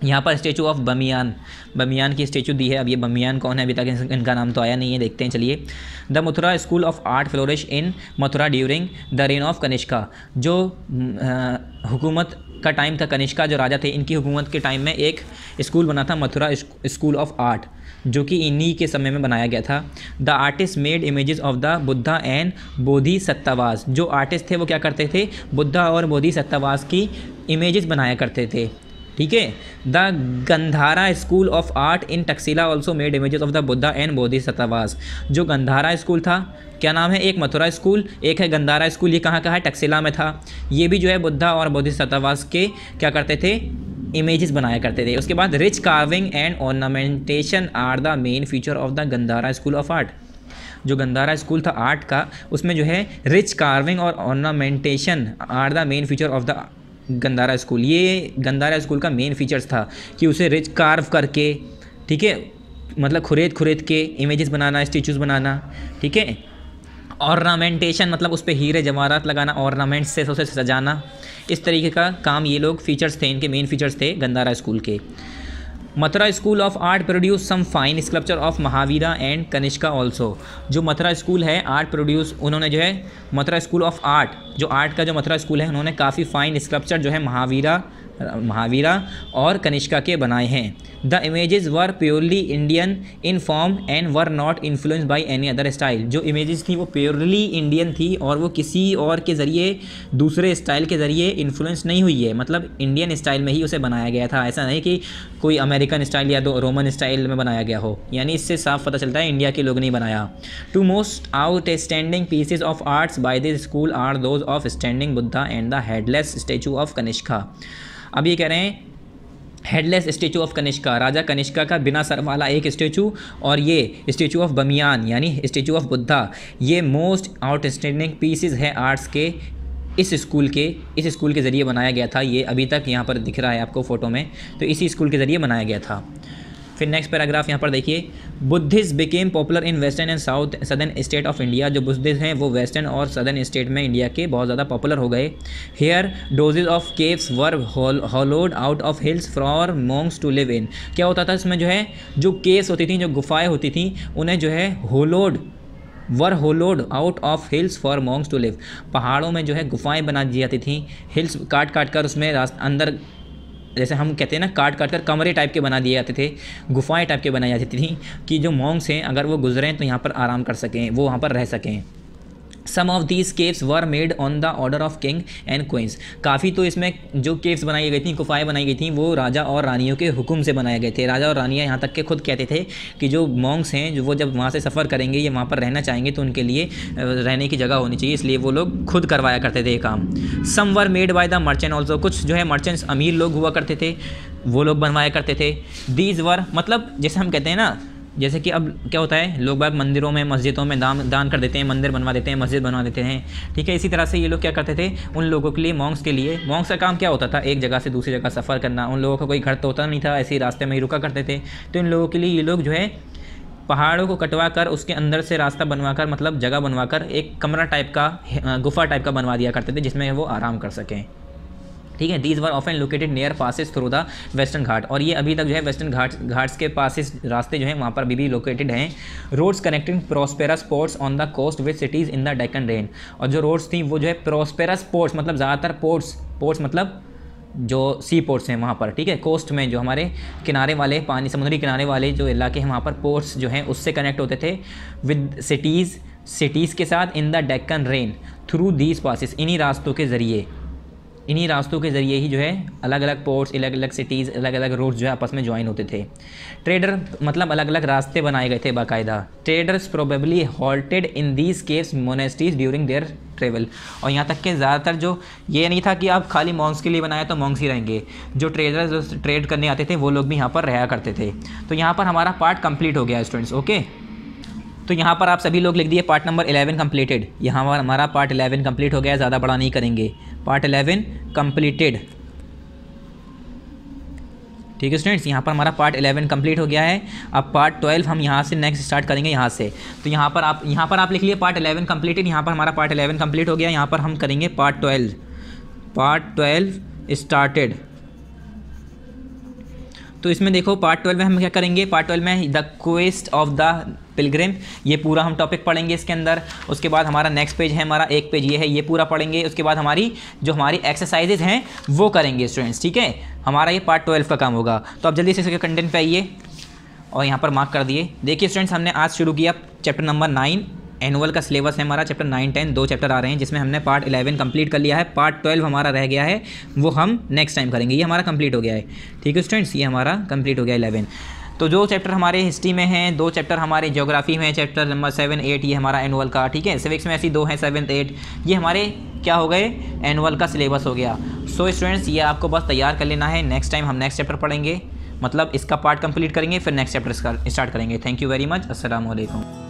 यहाँ पर स्टेचू ऑफ बमियान की स्टेचू दी है। अब ये बमियान कौन है, अभी तक इनका नाम तो आया नहीं है, देखते हैं चलिए। The Mathura school of art flourish in Mathura during the rain of Kanishka. जो हुकूमत का टाइम था, कनिष्का जो राजा थे इनकी हुकूमत के टाइम में एक स्कूल बना था, मथुरा स्कूल ऑफ आर्ट, जो कि इन्हीं के समय में बनाया गया था। The artist made images of the Buddha and Bodhisattvas. जो आर्टिस्ट थे वो क्या करते थे, बुद्धा और बोधिसत्वास की इमेजेस बनाया करते थे। ठीक है, the Gandhara school of art in Taxila also made images of the Buddha and Bodhisattvas. जो गंधारा स्कूल था, क्या नाम है, एक मथुरा स्कूल, एक है गंधारा स्कूल, ये कहाँ का है, टक्सिला में था। ये भी जो है बुद्धा और बोधिसत्वास के क्या करते थे, इमेजेस बनाया करते थे। उसके बाद rich carving and ornamentation are the main feature of the Gandhara school of art. जो गंधारा स्कूल था आर्ट का, उसमें जो है रिच कार्विंग और ornamentation are the main feature of the Gandhara school. ये गंधारा स्कूल का मेन फीचर्स था कि उसे रिच कार्व करके, ठीक है, मतलब खुरेद के इमेजेस बनाना, स्टेचूज़ बनाना। ठीक है, ऑर्नामेंटेशन मतलब उस पर हीरे जवाहरात लगाना, ऑर्नामेंट्स से उसे सजाना, इस तरीके का काम ये लोग फीचर्स थे, इनके मेन फीचर्स थे गंधारा स्कूल के। Mathura school of art produce some fine sculpture of Mahavira and Kanishka also. जो मथुरा स्कूल है आर्ट प्रोड्यूस, उन्होंने जो है मथुरा स्कूल ऑफ आर्ट, जो आर्ट का जो मथुरा स्कूल है, उन्होंने काफ़ी फाइन स्कल्पचर जो है महावीरा और कनिष्का के बनाए हैं। The images were purely Indian in form and were not influenced by any other style. जो इमेजेस थी वो प्योरली इंडियन थी और वो किसी और के ज़रिए, दूसरे स्टाइल के ज़रिए इन्फ्लुएंस नहीं हुई है, मतलब इंडियन स्टाइल में ही उसे बनाया गया था। ऐसा नहीं कि कोई अमेरिकन स्टाइल या रोमन स्टाइल में बनाया गया हो, यानी इससे साफ पता चलता है इंडिया के लोग नहीं बनाया। Two most outstanding pieces of arts by this school are those of standing Buddha and the headless statue of Kanishka. अब ये कह रहे हैं हेडलेस स्टेचू ऑफ कनिष्का, राजा कनिष्का का बिना सर वाला एक स्टेचू, और ये स्टेचू ऑफ बमियान यानी स्टेचू ऑफ बुद्धा, ये मोस्ट आउटस्टैंडिंग पीसेस है आर्ट्स के इस स्कूल के ज़रिए बनाया गया था। ये अभी तक यहाँ पर दिख रहा है आपको फ़ोटो में, तो इसी स्कूल के ज़रिए बनाया गया था। फिर नेक्स्ट पैराग्राफ यहाँ पर देखिए, Buddhist became popular in western and southern state of India. जो बुद्धिस्ट हैं वो वेस्टर्न और सदर्न स्टेट में इंडिया के बहुत ज़्यादा पॉपुलर हो गए। Here dozens of caves were hollowed out of hills for monks to live in. क्या होता था इसमें, जो है जो केव्स होती थी, जो गुफाएँ होती थी, उन्हें जो है hollowed out of hills for monks to live. पहाड़ों में जो है गुफाएँ बना दी जाती थी, हिल्स काट कर उसमें अंदर, जैसे हम कहते हैं ना, काट कर कमरे टाइप के बना दिए जाते थे, गुफाएं टाइप के बनाई जाती थी कि जो मॉन्क्स हैं अगर वो गुजरें तो यहाँ पर आराम कर सकें, वो वहाँ पर रह सकें। Some of these caves were made on the order of king and queens. काफ़ी तो इसमें जो केव्स बनाई गई थी, गुफाएं बनाई गई थी, वो राजा और रानियों के हुक्म से बनाए गए थे। राजा और रानियाँ यहाँ तक के खुद कहते थे कि जो मॉन्क्स हैं, जो वो जब वहाँ से सफ़र करेंगे या वहाँ पर रहना चाहेंगे तो उनके लिए रहने की जगह होनी चाहिए, इसलिए वो लोग खुद करवाया करते थे ये काम। Some were made by the merchant also. कुछ जो है मर्चेंट्स अमीर लोग हुआ करते थे, वो लोग बनवाया करते थे। दीज वर मतलब जैसे हम कहते हैं ना, जैसे कि अब क्या होता है, लोग बाग मंदिरों में मस्जिदों में दान कर देते हैं, मंदिर बनवा देते हैं, मस्जिद बनवा देते हैं, ठीक है। इसी तरह से ये लोग क्या करते थे, उन लोगों के लिए, मॉन्क्स के लिए, मॉन्क्स का काम क्या होता था, एक जगह से दूसरी जगह सफ़र करना। उन लोगों का कोई घर तो होता नहीं था, ऐसे ही रास्ते में ही रुका करते थे। तो इन लोगों के लिए ये लोग जो है पहाड़ों को कटवा कर उसके अंदर से रास्ता बनवाकर, मतलब जगह बनवाकर एक कमरा टाइप का, गुफा टाइप का बनवा दिया करते थे, जिसमें वो आराम कर सकें, ठीक है। These were often located near passes through the western घाट, और ये अभी तक जो है वेस्टर्न घाट्स के पासिस रास्ते जो हैं वहाँ पर अभी भी लोकेटेड हैं। Roads connecting prosperous ports on the coast with cities in the Deccan region, और जो रोड्स थी वो जो है प्रॉस्पेरस पोर्ट्स, मतलब ज़्यादातर पोर्ट्स मतलब जो सी पोर्ट्स हैं वहाँ पर, ठीक है, कोस्ट में जो हमारे किनारे वाले पानी, समुद्री किनारे वाले जो इलाके हैं वहाँ पर पोर्ट्स जो हैं उससे कनेक्ट होते थे विद सिटीज़ के साथ इन the Deccan rain through these passes. इन्हीं रास्तों के ज़रिए ही जो है अलग अलग पोर्ट्स, अलग अलग सिटीज़, अलग अलग रोड्स जो है आपस में ज्वाइन होते थे। ट्रेडर मतलब अलग अलग रास्ते बनाए गए थे बाकायदा। Traders probably halted in these caves monasteries during their travel, और यहाँ तक कि ज़्यादातर जो ये नहीं था कि आप खाली मॉन्क्स के लिए बनाया तो मॉन्क्स ही रहेंगे, जो ट्रेडर्स जो ट्रेड करने आते थे वो लोग भी यहाँ पर रहा करते थे। तो यहाँ पर हमारा पार्ट कंप्लीट हो गया स्टूडेंट्स, ओके। तो यहाँ पर आप सभी लोग लिख दिए पार्ट नंबर 11 कंप्लीटेड। यहाँ पर हमारा पार्ट 11 कंप्लीट हो गया, ज़्यादा बड़ा नहीं करेंगे, पार्ट 11 कंप्लीटेड, ठीक है स्टूडेंट्स। यहाँ पर हमारा पार्ट 11 कंप्लीट हो गया है। अब पार्ट 12 हम यहाँ से नेक्स्ट स्टार्ट करेंगे यहाँ से। तो यहाँ पर आप लिख लिए पार्ट 11 कंप्लीटेड, यहाँ पर हमारा पार्ट 11 कंप्लीट हो गया। यहाँ पर हम करेंगे पार्ट 12 स्टार्टेड। तो इसमें देखो पार्ट 12 में हम क्या करेंगे, पार्ट 12 में the quest of the Pilgrim, ये पूरा हम टॉपिक पढ़ेंगे इसके अंदर। उसके बाद हमारा नेक्स्ट पेज है, हमारा एक पेज ये है, ये पूरा पढ़ेंगे। उसके बाद हमारी एक्सरसाइजेज हैं वो करेंगे स्टूडेंट्स, ठीक है। हमारा ये पार्ट 12 का काम होगा। तो आप जल्दी से इसके कंटेंट पे आइए और यहाँ पर मार्क कर दिए। देखिए स्टूडेंट्स, हमने आज शुरू किया चैप्टर नंबर 9, एनुअल का सिलेबस है हमारा चैप्टर 9, 10 2 चैप्टर आ रहे हैं, जिसमें हमने पार्ट 11 कंप्लीट कर लिया है। पार्ट 12 हमारा रह गया है, वो हम नेक्स्ट टाइम करेंगे। ये हमारा कंप्लीट हो गया है, ठीक है स्टूडेंट्स, ये हमारा कंप्लीट हो गया 11। तो जो चैप्टर हमारे हिस्ट्री में हैं, 2 चैप्टर हमारे ज्योग्राफी में, चैप्टर नंबर 7, 8 ये हमारा एनुअल का, ठीक है। सिविक्स में ऐसी 2 हैं 7, 8 ये हमारे क्या हो गए, एनुअल का सिलेबस हो गया। सो स्टूडेंट्स, ये आपको बस तैयार कर लेना है। नेक्स्ट टाइम हम नेक्स्ट चैप्टर पढ़ेंगे, मतलब इसका पार्ट कंप्लीट करेंगे, फिर नेक्स्ट चैप्टर स्टार्ट करेंगे। थैंक यू वेरी मच, अस्सलाम वालेकुम।